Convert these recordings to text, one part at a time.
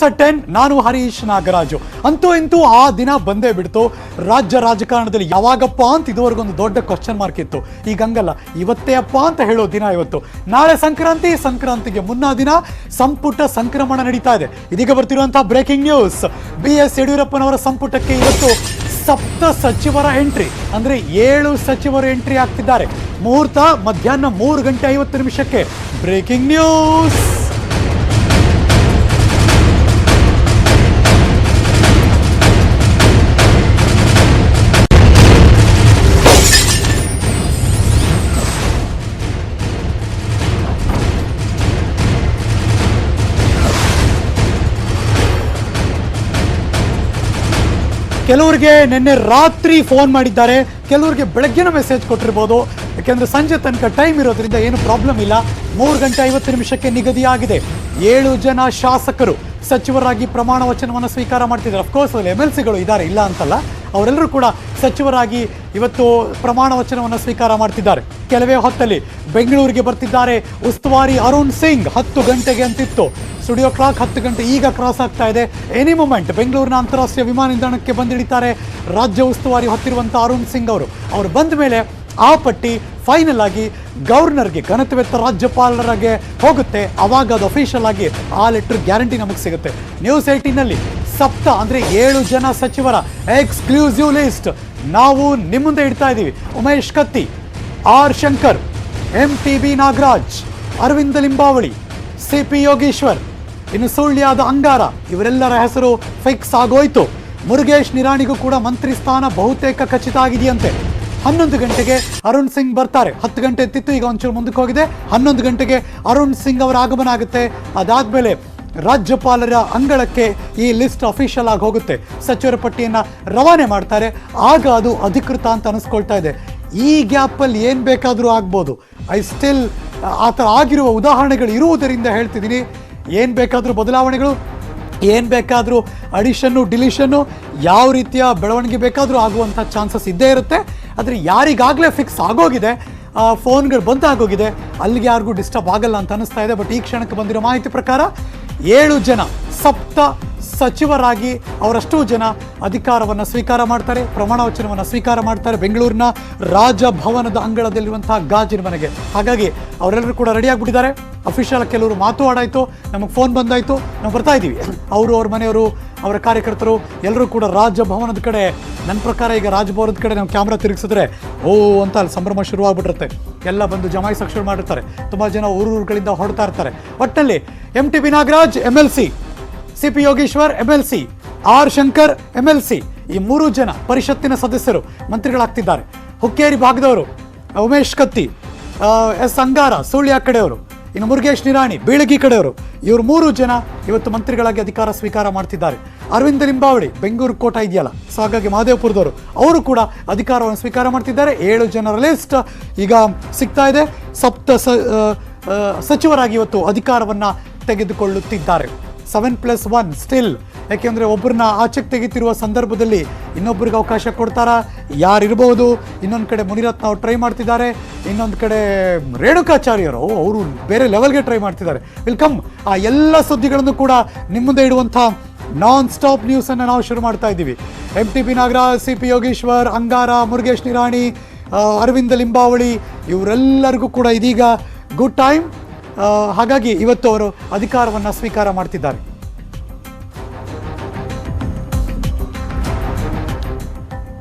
10 ನಾನು ಹರೀಶ್ ನಾಗರಾಜು. ಅಂತೂ ಇಂತೂ ಆ ದಿನ ಬಂದೇ ಬಿಡ್ತು. ರಾಜ್ಯ ರಾಜಕಾರಣದಲ್ಲಿ ಯಾವಾಗಪ್ಪ ಅಂತ ಇದುವರೆಗೊಂದು ದೊಡ್ಡ ಕ್ವಶನ್ ಮಾರ್ಕ್ ಇತ್ತು. ಈಗ ಹಂಗಲ್ಲ, ಇವತ್ತೇ ಅಪ್ಪ ಅಂತ ಹೇಳೋ ದಿನ ಇವತ್ತು. ನಾಳೆ ಸಂಕ್ರಾಂತಿಗೆ ಮುನ್ನ ದಿನ ಸಂಪುಟ ಸಂಕ್ರಮಣ ನಡೀತಾ ಇದೆ. ಇದೀಗ ಬರ್ತಿರುವಂತಹ ಬ್ರೇಕಿಂಗ್ ನ್ಯೂಸ್, BS ಯಡಿಯೂರಪ್ಪನವರ ಸಂಪುಟಕ್ಕೆ ಇವತ್ತು 7 ಸಚಿವರ ಎಂಟ್ರಿ, ಅಂದ್ರೆ 7 ಸಚಿವರು ಎಂಟ್ರಿ ಆಗ್ತಿದ್ದಾರೆ. ಮುಹೂರ್ತ ಮಧ್ಯಾಹ್ನ 3:50 ಬ್ರೇಕಿಂಗ್ ನ್ಯೂಸ್. ಕೆಲವರಿಗೆ ನಿನ್ನೆ ರಾತ್ರಿ ಫೋನ್ ಮಾಡಿದ್ದಾರೆ, ಕೆಲವರಿಗೆ ಬೆಳಗ್ಗೆನ ಮೆಸೇಜ್ ಕೊಟ್ಟಿರ್ಬೋದು. ಯಾಕೆಂದ್ರೆ ಸಂಜೆ ತನಕ ಟೈಮ್ ಇರೋದ್ರಿಂದ ಏನು ಪ್ರಾಬ್ಲಮ್ ಇಲ್ಲ. 3:50 ನಿಗದಿಯಾಗಿದೆ. 7 ಜನ ಶಾಸಕರು ಸಚಿವರಾಗಿ ಪ್ರಮಾಣ ವಚನವನ್ನು ಸ್ವೀಕಾರ ಮಾಡ್ತಿದ್ದಾರೆ. ಅಫ್ಕೋರ್ಸ್ ಅಲ್ಲಿ MLCಗಳು ಇದ್ದಾರೆ, ಇಲ್ಲ ಅಂತಲ್ಲ. ಅವರೆಲ್ಲರೂ ಕೂಡ ಸಚಿವರಾಗಿ ಇವತ್ತು ಪ್ರಮಾಣ ವಚನವನ್ನು ಸ್ವೀಕಾರ ಮಾಡ್ತಿದ್ದಾರೆ. ಕೆಲವೇ ಹೊತ್ತಲ್ಲಿ ಬೆಂಗಳೂರಿಗೆ ಬರ್ತಿದ್ದಾರೆ ಉಸ್ತುವಾರಿ ಅರುಣ್ ಸಿಂಗ್. 10 ಗಂಟೆಗೆ ಅಂತಿತ್ತು ಸ್ಟುಡಿಯೋ ಕ್ಲಾಕ್, 10 ಗಂಟೆ ಈಗ ಕ್ರಾಸ್ ಆಗ್ತಾ ಇದೆ. ಎನಿ ಮೊಮೆಂಟ್ ಬೆಂಗಳೂರಿನ ಅಂತಾರಾಷ್ಟ್ರೀಯ ವಿಮಾನ ನಿಲ್ದಾಣಕ್ಕೆ ಬಂದಿಳಿತಾರೆ ರಾಜ್ಯ ಉಸ್ತುವಾರಿ ಹೊತ್ತಿರುವಂಥ ಅರುಣ್ ಸಿಂಗ್ ಅವರು ಬಂದ ಮೇಲೆ ಆ ಪಟ್ಟಿ ಫೈನಲ್ ಆಗಿ ಗವರ್ನರ್ಗೆ, ಘನತೆವೆತ್ತ ರಾಜ್ಯಪಾಲರಿಗೆ ಹೋಗುತ್ತೆ. ಅವಾಗ ಅದು ಅಫಿಷಿಯಲ್ ಆಗಿ ಆ ಲೆಟರ್ ಗ್ಯಾರಂಟಿ ನಮಗೆ ಸಿಗುತ್ತೆ. ನ್ಯೂಸ್ 18ನಲ್ಲಿ 7 ಅಂದರೆ 7 ಜನ ಸಚಿವರ ಎಕ್ಸ್ಕ್ಲೂಸಿವ್ ಲಿಸ್ಟ್ ನಾವು ನಿಮ್ಮ ಮುಂದೆ ಇಡ್ತಾ ಇದ್ದೀವಿ. ಉಮೇಶ್ ಕತ್ತಿ, ಆರ್ ಶಂಕರ್, MTB ನಾಗರಾಜ್, ಅರವಿಂದ ಲಿಂಬಾವಳಿ, CP ಯೋಗೀಶ್ವರ್, ಇನ್ನು ಸುಳ್ಯದ ಅಂಗಾರ, ಇವರೆಲ್ಲರ ಹೆಸರು ಫಿಕ್ಸ್ ಆಗೋಯ್ತು. ಮುರುಗೇಶ್ ನಿರಾಣಿಗೂ ಕೂಡ ಮಂತ್ರಿ ಸ್ಥಾನ ಬಹುತೇಕ ಖಚಿತ ಆಗಿದೆಯಂತೆ. 11 ಗಂಟೆಗೆ ಅರುಣ್ ಸಿಂಗ್ ಬರ್ತಾರೆ. 10 ಗಂಟೆ ಎತ್ತಿತ್ತು, ಈಗ ಒಂಚೂರು ಮುಂದಕ್ಕೆ ಹೋಗಿದೆ. 11 ಗಂಟೆಗೆ ಅರುಣ್ ಸಿಂಗ್ ಅವರ ಆಗಮನ ಆಗುತ್ತೆ. ಅದಾದ್ಮೇಲೆ ರಾಜ್ಯಪಾಲರ ಅಂಗಳಕ್ಕೆ ಈ ಲಿಸ್ಟ್ ಅಫಿಷಿಯಲ್ ಆಗಿ ಹೋಗುತ್ತೆ. ಸಚಿವರ ಪಟ್ಟಿಯನ್ನು ರವಾನೆ ಮಾಡ್ತಾರೆ. ಆಗ ಅದು ಅಧಿಕೃತ ಅಂತ ಅನಿಸ್ಕೊಳ್ತಾ ಇದೆ. ಈ ಗ್ಯಾಪಲ್ಲಿ ಏನು ಬೇಕಾದರೂ ಆಗ್ಬೋದು. ಆ ಥರ ಆಗಿರುವ ಉದಾಹರಣೆಗಳು ಇರುವುದರಿಂದ ಹೇಳ್ತಿದ್ದೀನಿ. ಏನು ಬೇಕಾದರೂ ಬದಲಾವಣೆಗಳು, ಏನು ಬೇಕಾದರೂ ಅಡಿಷನ್ನು ಡಿಲಿಷನ್ನು, ಯಾವ ರೀತಿಯ ಬೆಳವಣಿಗೆ ಬೇಕಾದರೂ ಆಗುವಂಥ ಚಾನ್ಸಸ್ ಇದ್ದೇ ಇರುತ್ತೆ. ಆದರೆ ಯಾರಿಗಾಗಲೇ ಫಿಕ್ಸ್ ಆಗೋಗಿದೆ, ಫೋನ್ಗಳು ಬಂದಾಗೋಗಿದೆ, ಅಲ್ಲಿಗೆ ಯಾರಿಗೂ ಡಿಸ್ಟರ್ಬ್ ಆಗಲ್ಲ ಅಂತ ಅನ್ನಿಸ್ತಾ ಇದೆ. ಬಟ್ ಈ ಕ್ಷಣಕ್ಕೆ ಬಂದಿರೋ ಮಾಹಿತಿ ಪ್ರಕಾರ 7 ಜನ 7 ಸಚಿವರಾಗಿ ಅವರಷ್ಟು ಜನ ಅಧಿಕಾರವನ್ನು ಸ್ವೀಕಾರ ಮಾಡ್ತಾರೆ, ಪ್ರಮಾಣ ವಚನವನ್ನು ಸ್ವೀಕಾರ ಮಾಡ್ತಾರೆ ಬೆಂಗಳೂರಿನ ರಾಜಭವನದ ಅಂಗಳದಲ್ಲಿರುವಂತಹ ಗಾಜಿನ ಮನೆಗೆ. ಹಾಗಾಗಿ ಅವರೆಲ್ಲರೂ ಕೂಡ ರೆಡಿ ಆಗಿಬಿಟ್ಟಿದ್ದಾರೆ. ಅಫಿಷಿಯಲ್ ಕೆಲವರು ಮಾತು ಆಡಾಯಿತು, ನಮಗೆ ಫೋನ್ ಬಂದಾಯಿತು, ನಾವು ಬರ್ತಾ ಇದ್ದೀವಿ. ಅವರು, ಅವ್ರ ಮನೆಯವರು, ಅವರ ಕಾರ್ಯಕರ್ತರು ಎಲ್ಲರೂ ಕೂಡ ರಾಜಭವನದ ಕಡೆ, ನನ್ನ ಪ್ರಕಾರ ಈಗ ರಾಜಭವನದ ಕಡೆ ನಾವು ಕ್ಯಾಮ್ರಾ ತಿರುಗಿಸಿದ್ರೆ ಓ ಅಂತ ಅಲ್ಲಿ ಸಂಭ್ರಮ ಶುರುವಾಗ್ಬಿಟ್ಟಿರುತ್ತೆ. ಎಲ್ಲ ಬಂದು ಜಮಾಯಿಸಕ್ಕೆ ಶುರು ಮಾಡಿರ್ತಾರೆ. ತುಂಬ ಜನ ಊರುಗಳಿಂದ ಹೊರಡ್ತಾ ಇರ್ತಾರೆ. ಒಟ್ಟಿನಲ್ಲಿ MTB Nagaraj MLC, CP Yogeshwar MLC, R Shankar MLC, ಈ 3 ಜನ ಪರಿಷತ್ತಿನ ಸದಸ್ಯರು ಮಂತ್ರಿಗಳಾಗ್ತಿದ್ದಾರೆ. ಹುಕ್ಕೇರಿ ಭಾಗದವರು ಉಮೇಶ್ ಕತ್ತಿ, S ಅಂಗಾರ ಸುಳ್ಯ ಕಡೆಯವರು, ಇನ್ನು ಮುರುಗೇಶ್ ನಿರಾಣಿ ಬೀಳಗಿ ಕಡೆಯವರು, ಇವರು 3 ಜನ ಇವತ್ತು ಮಂತ್ರಿಗಳಾಗಿ ಅಧಿಕಾರ ಸ್ವೀಕಾರ ಮಾಡ್ತಿದ್ದಾರೆ. ಅರವಿಂದ ಲಿಂಬಾವಳಿ ಬೆಂಗಳೂರು ಕೋಟ ಇದೆಯಲ್ಲ, ಸೊ ಹಾಗಾಗಿ ಮಹದೇವಪುರದವರು ಅವರು ಕೂಡ ಅಧಿಕಾರವನ್ನು ಸ್ವೀಕಾರ ಮಾಡ್ತಿದ್ದಾರೆ. 7 ಜನರ ಲಿಸ್ಟ್ ಈಗ ಸಿಗ್ತಾ ಇದೆ. 7 ಸಚಿವರಾಗಿ ಇವತ್ತು ಅಧಿಕಾರವನ್ನು ತೆಗೆದುಕೊಳ್ಳುತ್ತಿದ್ದಾರೆ. 7+1 ಸ್ಟಿಲ್. ಯಾಕೆಂದರೆ ಒಬ್ಬರನ್ನ ಆಚೆಗೆ ತೆಗಿತಿರುವ ಸಂದರ್ಭದಲ್ಲಿ ಇನ್ನೊಬ್ಬರಿಗೆ ಅವಕಾಶ ಕೊಡ್ತಾರಾ, ಯಾರಿರ್ಬೋದು? ಇನ್ನೊಂದು ಕಡೆ ಮುನಿರತ್ನ ಅವ್ರು ಟ್ರೈ ಮಾಡ್ತಿದ್ದಾರೆ, ಇನ್ನೊಂದು ಕಡೆ ರೇಣುಕಾಚಾರ್ಯರು ಅವರು ಬೇರೆ ಲೆವೆಲ್ಗೆ ಟ್ರೈ ಮಾಡ್ತಿದ್ದಾರೆ. ವೆಲ್ಕಮ್. ಆ ಎಲ್ಲ ಸುದ್ದಿಗಳನ್ನು ಕೂಡ ನಿಮ್ಮ ಮುಂದೆ ಇಡುವಂಥ ನಾನ್ ಸ್ಟಾಪ್ ನ್ಯೂಸನ್ನು ನಾವು ಶುರು ಮಾಡ್ತಾ ಇದ್ದೀವಿ. MTB ನಾಗರಾಜ್, CP ಯೋಗೀಶ್ವರ್, ಅಂಗಾರ, ಮುರುಗೇಶ್ ನಿರಾಣಿ, ಅರವಿಂದ ಲಿಂಬಾವಳಿ, ಇವರೆಲ್ಲರಿಗೂ ಕೂಡ ಇದೀಗ ಗುಡ್ ಟೈಮ್. ಹಾಗಾಗಿ ಇವತ್ತು ಅವರು ಅಧಿಕಾರವನ್ನು ಸ್ವೀಕಾರ ಮಾಡ್ತಿದ್ದಾರೆ.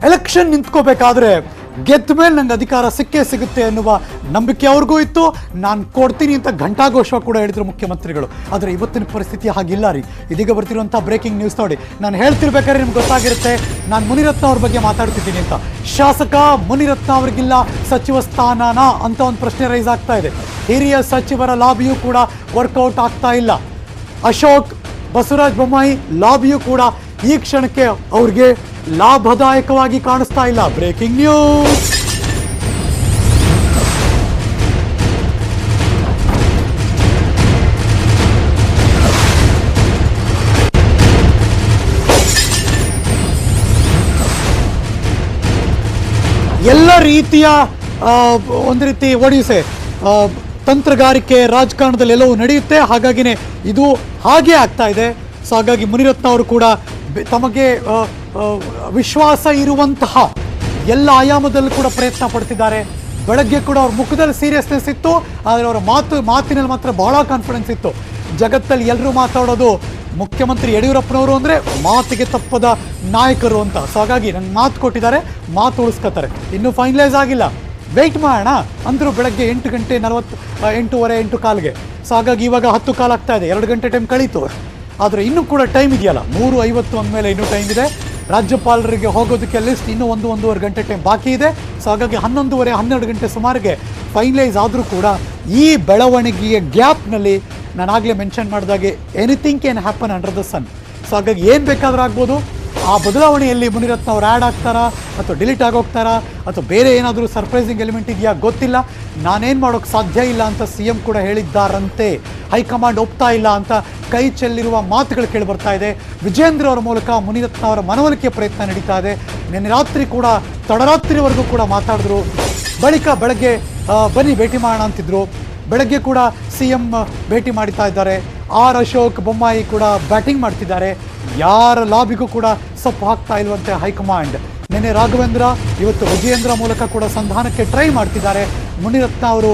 ಎಲೆಕ್ಷನ್ ನಿಂತ್ಕೋಬೇಕಾದ್ರೆ ಗೆದ್ದ ಮೇಲೆ ನಂಗೆ ಅಧಿಕಾರ ಸಿಕ್ಕೇ ಸಿಗುತ್ತೆ ಅನ್ನುವ ನಂಬಿಕೆ ಅವ್ರಿಗೂ ಇತ್ತು. ನಾನು ಕೊಡ್ತೀನಿ ಅಂತ ಘಂಟಾಘೋಷ ಕೂಡ ಹೇಳಿದ್ರು ಮುಖ್ಯಮಂತ್ರಿಗಳು. ಆದರೆ ಇವತ್ತಿನ ಪರಿಸ್ಥಿತಿ ಹಾಗಿಲ್ಲ ರೀ. ಇದೀಗ ಬರ್ತಿರುವಂಥ ಬ್ರೇಕಿಂಗ್ ನ್ಯೂಸ್ ನೋಡಿ. ನಾನು ಹೇಳ್ತಿರ್ಬೇಕಾದ್ರೆ ನಿಮ್ಗೆ ಗೊತ್ತಾಗಿರುತ್ತೆ ನಾನು ಮುನಿರತ್ನ ಅವ್ರ ಬಗ್ಗೆ ಮಾತಾಡ್ತಿದ್ದೀನಿ ಅಂತ. ಶಾಸಕ ಮುನಿರತ್ನ ಅವ್ರಿಗಿಲ್ಲ ಸಚಿವ ಸ್ಥಾನನ ಅಂತ ಒಂದು ಪ್ರಶ್ನೆ ರೈಸ್ ಆಗ್ತಾ ಇದೆ. ಹಿರಿಯ ಸಚಿವರ ಲಾಬಿಯೂ ಕೂಡ ವರ್ಕೌಟ್ ಆಗ್ತಾ ಇಲ್ಲ. ಅಶೋಕ್, ಬಸವರಾಜ ಬೊಮ್ಮಾಯಿ ಲಾಬಿಯೂ ಕೂಡ ಈ ಕ್ಷಣಕ್ಕೆ ಅವ್ರಿಗೆ ಲಾಭದಾಯಕವಾಗಿ ಕಾಣಿಸ್ತಾ ಇಲ್ಲ. Breaking news. ಎಲ್ಲ ರೀತಿಯ ಒಂದು ರೀತಿ ಒಡಿಸೆ ತಂತ್ರಗಾರಿಕೆ ರಾಜಕಾರಣದಲ್ಲಿ ಎಲ್ಲವೂ ನಡೆಯುತ್ತೆ. ಹಾಗಾಗಿನೇ ಇದು ಹಾಗೆ ಆಗ್ತಾ ಇದೆ. ಸೊ ಹಾಗಾಗಿ ಮುನಿರತ್ನ ಅವರು ಕೂಡ ತಮಗೆ ವಿಶ್ವಾಸ ಇರುವಂತಹ ಎಲ್ಲ ಆಯಾಮದಲ್ಲೂ ಕೂಡ ಪ್ರಯತ್ನ ಪಡ್ತಿದ್ದಾರೆ. ಬೆಳಗ್ಗೆ ಕೂಡ ಅವ್ರ ಮುಖದಲ್ಲಿ ಸೀರಿಯಸ್ನೆಸ್ ಇತ್ತು, ಆದರೆ ಅವರ ಮಾತಿನಲ್ಲಿ ಮಾತ್ರ ಬಹಳ ಕಾನ್ಫಿಡೆನ್ಸ್ ಇತ್ತು. ಜಗತ್ತಲ್ಲಿ ಎಲ್ಲರೂ ಮಾತಾಡೋದು ಮುಖ್ಯಮಂತ್ರಿ ಯಡಿಯೂರಪ್ಪನವರು ಅಂದರೆ ಮಾತಿಗೆ ತಪ್ಪದ ನಾಯಕರು ಅಂತ. ಸೊ ಹಾಗಾಗಿ ನಂಗೆ ಮಾತು ಕೊಟ್ಟಿದ್ದಾರೆ, ಮಾತು ಉಳಿಸ್ಕೊತಾರೆ. ಇನ್ನೂ ಫೈನಲೈಸ್ ಆಗಿಲ್ಲ, ವೆಯ್ಟ್ ಮಾಡೋಣ ಅಂದರು. ಬೆಳಗ್ಗೆ 8 ಗಂಟೆ 8:45 8:15ಗೆ. ಸೊ ಹಾಗಾಗಿ ಇವಾಗ 10 ಕಾಲ ಆಗ್ತಾ ಇದೆ, 2 ಗಂಟೆ ಟೈಮ್ ಕಳೀತು. ಆದರೆ ಇನ್ನೂ ಕೂಡ ಟೈಮ್ ಇದೆಯಲ್ಲ, 3:50 ಅಂದಮೇಲೆ ಇನ್ನೂ ಟೈಮ್ ಇದೆ. ರಾಜ್ಯಪಾಲರಿಗೆ ಹೋಗೋದಕ್ಕೆ ಲಿಸ್ಟ್ ಇನ್ನೂ 1-1.5 ಗಂಟೆ ಟೈಮ್ ಬಾಕಿ ಇದೆ. ಸೊ ಹಾಗಾಗಿ 11:30 12 ಗಂಟೆ ಸುಮಾರಿಗೆ ಫೈನಲೈಸ್ ಆದರೂ ಕೂಡ ಈ ಬೆಳವಣಿಗೆಯ ಗ್ಯಾಪ್ನಲ್ಲಿ ನಾನು ಆಗಲೇ ಮೆನ್ಷನ್ ಮಾಡಿದಾಗೆ anything can happen under the sun. So ಹಾಗಾಗಿ ಏನು ಬೇಕಾದರೂ ಆಗ್ಬೋದು. ಆ ಬದಲಾವಣೆಯಲ್ಲಿ ಮುನಿರತ್ನ ಅವ್ರು ಆ್ಯಡ್ ಆಗ್ತಾರಾ ಅಥವಾ ಡಿಲೀಟ್ ಆಗೋಗ್ತಾರಾ ಅಥವಾ ಬೇರೆ ಏನಾದರೂ ಸರ್ಪ್ರೈಸಿಂಗ್ ಎಲಿಮೆಂಟ್ ಇದೆಯಾ ಗೊತ್ತಿಲ್ಲ. ನಾನೇನು ಮಾಡೋಕ್ಕೆ ಸಾಧ್ಯ ಇಲ್ಲ ಅಂತ CM ಕೂಡ ಹೇಳಿದ್ದಾರಂತೆ. ಹೈಕಮಾಂಡ್ ಒಪ್ತಾ ಇಲ್ಲ ಅಂತ ಕೈ ಚೆಲ್ಲಿರುವ ಮಾತುಗಳು ಕೇಳಿ ಬರ್ತಾ ಇದೆ. ವಿಜೇಂದ್ರ ಅವರ ಮೂಲಕ ಮುನಿರತ್ನ ಅವರ ಮನವೊಲಿಕೆ ಪ್ರಯತ್ನ ನಡೀತಾ ಇದೆ. ನಿನ್ನೆ ರಾತ್ರಿ ಕೂಡ ತಡರಾತ್ರಿವರೆಗೂ ಕೂಡ ಮಾತಾಡಿದ್ರು. ಬಳಿಕ ಬೆಳಗ್ಗೆ ಬನ್ನಿ ಭೇಟಿ ಮಾಡೋಣ ಅಂತಿದ್ರು. ಬೆಳಗ್ಗೆ ಕೂಡ CM ಭೇಟಿ ಮಾಡ್ತಾ ಇದ್ದಾರೆ. ಅಶೋಕ್ ಬೊಮ್ಮಾಯಿ ಕೂಡ ಬ್ಯಾಟಿಂಗ್ ಮಾಡ್ತಿದ್ದಾರೆ. ಯಾರ ಲಾಬಿಗೂ ಕೂಡ ಸೊಪ್ಪು ಹಾಕ್ತಾ ಇಲ್ವಂತೆ ಹೈಕಮಾಂಡ್. ನಿನ್ನೆ ರಾಘವೇಂದ್ರ, ಇವತ್ತು ವಿಜಯೇಂದ್ರ ಮೂಲಕ ಕೂಡ ಸಂಧಾನಕ್ಕೆ ಟ್ರೈ ಮಾಡ್ತಿದ್ದಾರೆ. ಮುನಿರತ್ನ ಅವರು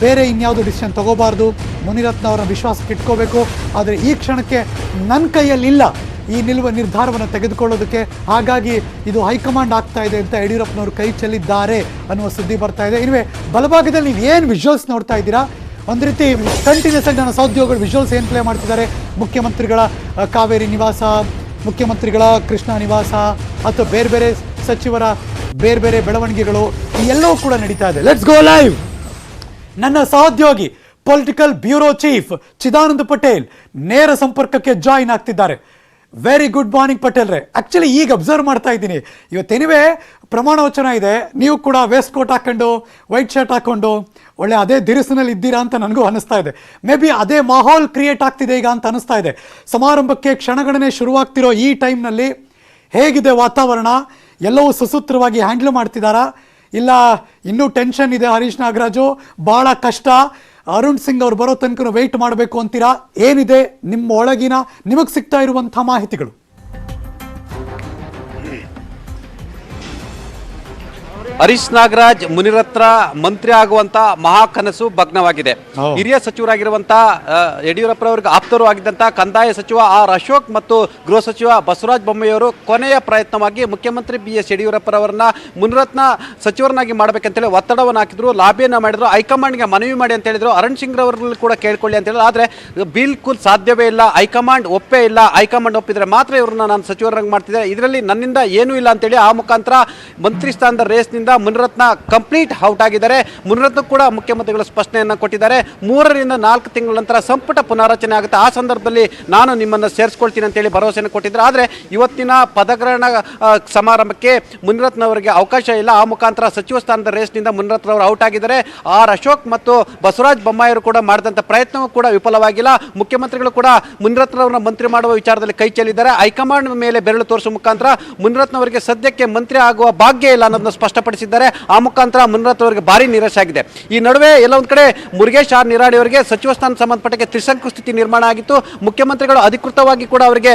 ಬೇರೆ ಇನ್ಯಾವುದು ಡಿಸಿಷನ್ ತಗೋಬಾರ್ದು, ಮುನಿರತ್ನ ಅವರ ವಿಶ್ವಾಸಕ್ಕೆ ಇಟ್ಕೋಬೇಕು. ಆದರೆ ಈ ಕ್ಷಣಕ್ಕೆ ನನ್ನ ಕೈಯಲ್ಲಿಲ್ಲ ಈ ನಿರ್ಧಾರವನ್ನು ತೆಗೆದುಕೊಳ್ಳೋದಕ್ಕೆ. ಹಾಗಾಗಿ ಇದು ಹೈಕಮಾಂಡ್ ಆಗ್ತಾ ಇದೆ ಅಂತ ಯಡಿಯೂರಪ್ಪನವರು ಕೈ ಚೆಲ್ಲಿದ್ದಾರೆ ಅನ್ನುವ ಸುದ್ದಿ ಬರ್ತಾ ಇದೆ. ಇನ್ವೇ ಬಲಭಾಗದಲ್ಲಿ ನೀವು ಏನು ವಿಜುವಲ್ಸ್ ನೋಡ್ತಾ ಇದ್ದೀರಾ, ಒಂದು ರೀತಿ ಕಂಟಿನ್ಯೂಸ್ ಆಗಿ ನನ್ನ ಸಹೋದ್ಯೋಗಿಗಳು ವಿಜುವಲ್ಸ್ ಏನು ಪ್ಲೇ ಮಾಡ್ತಿದ್ದಾರೆ. ಮುಖ್ಯಮಂತ್ರಿಗಳ ಕಾವೇರಿ ನಿವಾಸ, ಮುಖ್ಯಮಂತ್ರಿಗಳ ಕೃಷ್ಣ ನಿವಾಸ ಅಥವಾ ಬೇರೆ ಬೇರೆ ಸಚಿವರ ಬೇರೆ ಬೇರೆ ಬೆಳವಣಿಗೆಗಳು ಎಲ್ಲವೂ ಕೂಡ ನಡೀತಾ ಇದೆ. Let's go live. ನನ್ನ ಸಹೋದ್ಯೋಗಿ political bureau chief Chidananda Patel ನೇರ ಸಂಪರ್ಕಕ್ಕೆ ಜಾಯಿನ್ ಆಗ್ತಿದ್ದಾರೆ. ವೆರಿ ಗುಡ್ ಮಾರ್ನಿಂಗ್ ಪಟೇಲ್ರೆ. ಆ್ಯಕ್ಚುಲಿ ಈಗ ಅಬ್ಸರ್ವ್ ಮಾಡ್ತಾ ಇದ್ದೀನಿ, ಇವತ್ತೆನಿವೆ ಪ್ರಮಾಣ ವಚನ ಇದೆ, ನೀವು ಕೂಡ ವೇಸ್ಟ್ ಕೋಟ್ ಹಾಕ್ಕೊಂಡು ವೈಟ್ ಶರ್ಟ್ ಹಾಕ್ಕೊಂಡು ಒಳ್ಳೆ ಅದೇ ದಿರಿಸಿನಲ್ಲಿ ಇದ್ದೀರಾ ಅಂತ ನನಗೂ ಅನ್ನಿಸ್ತಾ ಇದೆ. ಮೇ ಬಿ ಅದೇ ಮಾಹೋಲ್ ಕ್ರಿಯೇಟ್ ಆಗ್ತಿದೆ ಈಗ ಅಂತ ಅನ್ನಿಸ್ತಾ ಇದೆ. ಸಮಾರಂಭಕ್ಕೆ ಕ್ಷಣಗಣನೆ ಶುರುವಾಗ್ತಿರೋ ಈ ಟೈಮ್ನಲ್ಲಿ ಹೇಗಿದೆ ವಾತಾವರಣ? ಎಲ್ಲವೂ ಸುಸೂತ್ರವಾಗಿ ಹ್ಯಾಂಡ್ಲ್ ಮಾಡ್ತಿದ್ದಾರಾ, ಇಲ್ಲ ಇನ್ನೂ ಟೆನ್ಷನ್ ಇದೆ? ಹರೀಶ್ ನಾಗರಾಜು, ಭಾಳ ಕಷ್ಟ, ಅರುಣ್ ಸಿಂಗ್ ಅವ್ರು ಬರೋ ತನಕ ವೆಯ್ಟ್ ಮಾಡಬೇಕು ಅಂತೀರಾ? ಏನಿದೆ ನಿಮ್ಮ ಒಳಗಿನ ನಿಮಗೆ ಸಿಗ್ತಾ ಇರುವಂಥ ಮಾಹಿತಿಗಳು? ಹರೀಶ್ ನಾಗರಾಜ್, ಮುನಿರತ್ನ ಮಂತ್ರಿ ಆಗುವಂತ ಮಹಾಕನಸು ಭಗ್ನವಾಗಿದೆ. ಹಿರಿಯ ಸಚಿವರಾಗಿರುವಂತ ಯಡಿಯೂರಪ್ಪರವರಿಗೆ ಆಪ್ತರು ಆಗಿದ್ದಂತ ಕಂದಾಯ ಸಚಿವ ಅಶೋಕ್ ಮತ್ತು ಗೃಹ ಸಚಿವ ಬಸವರಾಜ ಬೊಮ್ಮಾಯಿಯವರು ಕೊನೆಯ ಪ್ರಯತ್ನವಾಗಿ ಮುಖ್ಯಮಂತ್ರಿ BS ಯಡಿಯೂರಪ್ಪರವರನ್ನ ಮುನಿರತ್ನ ಸಚಿವರನ್ನಾಗಿ ಮಾಡಬೇಕಂತೇಳಿ ಒತ್ತಡವನ್ನು ಹಾಕಿದ್ರು, ಲಾಬಿಯನ್ನ ಮಾಡಿದ್ರು, ಹೈಕಮಾಂಡ್ಗೆ ಮನವಿ ಮಾಡಿ ಅಂತ ಹೇಳಿದ್ರು. ಅರುಣ್ ಸಿಂಗ್ ರವರಲ್ಲಿ ಕೂಡ ಕೇಳ್ಕೊಳ್ಳಿ ಅಂತ ಹೇಳಿದ್ರು. ಆದರೆ ಬಿಲ್ಕುಲ್ ಸಾಧ್ಯವೇ ಇಲ್ಲ, ಹೈಕಮಾಂಡ್ ಒಪ್ಪೇ ಇಲ್ಲ. ಹೈಕಮಾಂಡ್ ಒಪ್ಪಿದ್ರೆ ಮಾತ್ರ ಇವ್ರನ್ನ ನಾನು ಸಚಿವರಾಗಿ ಮಾಡ್ತಿದ್ದೆ, ಇದರಲ್ಲಿ ನನ್ನಿಂದ ಏನೂ ಇಲ್ಲ ಅಂತೇಳಿ ಆ ಮುಖಾಂತರ ಮಂತ್ರಿ ಸ್ಥಾನದ ರೇಸ್ನಿಂದ ಮುನಿರತ್ನ ಕಂಪ್ಲೀಟ್ ಔಟ್ ಆಗಿದ್ದಾರೆ. ಮುನಿರತ್ನ ಕೂಡ ಮುಖ್ಯಮಂತ್ರಿಗಳು ಸ್ಪಷ್ಟನೆಯನ್ನು ಕೊಟ್ಟಿದ್ದಾರೆ. 3 ರಿಂದ 4 ತಿಂಗಳ ನಂತರ ಸಂಪುಟ ಪುನಾರಚನೆ ಆಗುತ್ತೆ, ಆ ಸಂದರ್ಭದಲ್ಲಿ ನಾನು ನಿಮ್ಮನ್ನು ಸೇರಿಸ್ಕೊಳ್ತೀನಿ ಅಂತೇಳಿ ಭರವಸೆಯನ್ನು ಕೊಟ್ಟಿದ್ದಾರೆ. ಆದರೆ ಇವತ್ತಿನ ಪದಗ್ರಹಣ ಸಮಾರಂಭಕ್ಕೆ ಮುನಿರತ್ನ ಅವರಿಗೆ ಅವಕಾಶ ಇಲ್ಲ. ಆ ಮುಖಾಂತರ ಸಚಿವ ಸ್ಥಾನದ ರೇಸ್ನಿಂದ ಮುನಿರತ್ನ ಅವರು ಔಟ್ ಆಗಿದ್ದಾರೆ. ಅಶೋಕ್ ಮತ್ತು ಬಸವರಾಜ ಬೊಮ್ಮಾಯಿಯವರು ಕೂಡ ಮಾಡಿದಂಥ ಪ್ರಯತ್ನವೂ ಕೂಡ ವಿಫಲವಾಗಿಲ್ಲ. ಮುಖ್ಯಮಂತ್ರಿಗಳು ಕೂಡ ಮುನಿರತ್ನ ಅವರನ್ನ ಮಂತ್ರಿ ಮಾಡುವ ವಿಚಾರದಲ್ಲಿ ಕೈ ಚೆಲ್ಲಿದ್ದಾರೆ. ಹೈಕಮಾಂಡ್ ಮೇಲೆ ಬೆರಳು ತೋರಿಸುವ ಮುಖಾಂತರ ಮುನಿರತ್ನ ಅವರಿಗೆ ಸದ್ಯಕ್ಕೆ ಮಂತ್ರಿ ಆಗುವ ಭಾಗ್ಯ ಇಲ್ಲ ಅನ್ನೋದನ್ನು ಸ್ಪಷ್ಟಪಡಿಸಿದ್ದಾರೆ. ಆ ಮುಖಾಂತರ ಮುನಿರತ್ನ ಅವರಿಗೆ ಭಾರಿ ನಿರಾಶೆ ಆಗಿದೆ. ಈ ನಡುವೆ ಎಲ್ಲ ಒಂದು ಕಡೆ ಮುರುಗೇಶ್ ನಿರಾಣಿ ಅವರಿಗೆ ಸಚಿವ ಸ್ಥಾನ ಸಂಬಂಧಪಟ್ಟಕ್ಕೆ ತ್ರಿಶಂಕು ಸ್ಥಿತಿ ನಿರ್ಮಾಣ ಆಗಿತ್ತು. ಮುಖ್ಯಮಂತ್ರಿಗಳು ಅಧಿಕೃತವಾಗಿ ಕೂಡ ಅವರಿಗೆ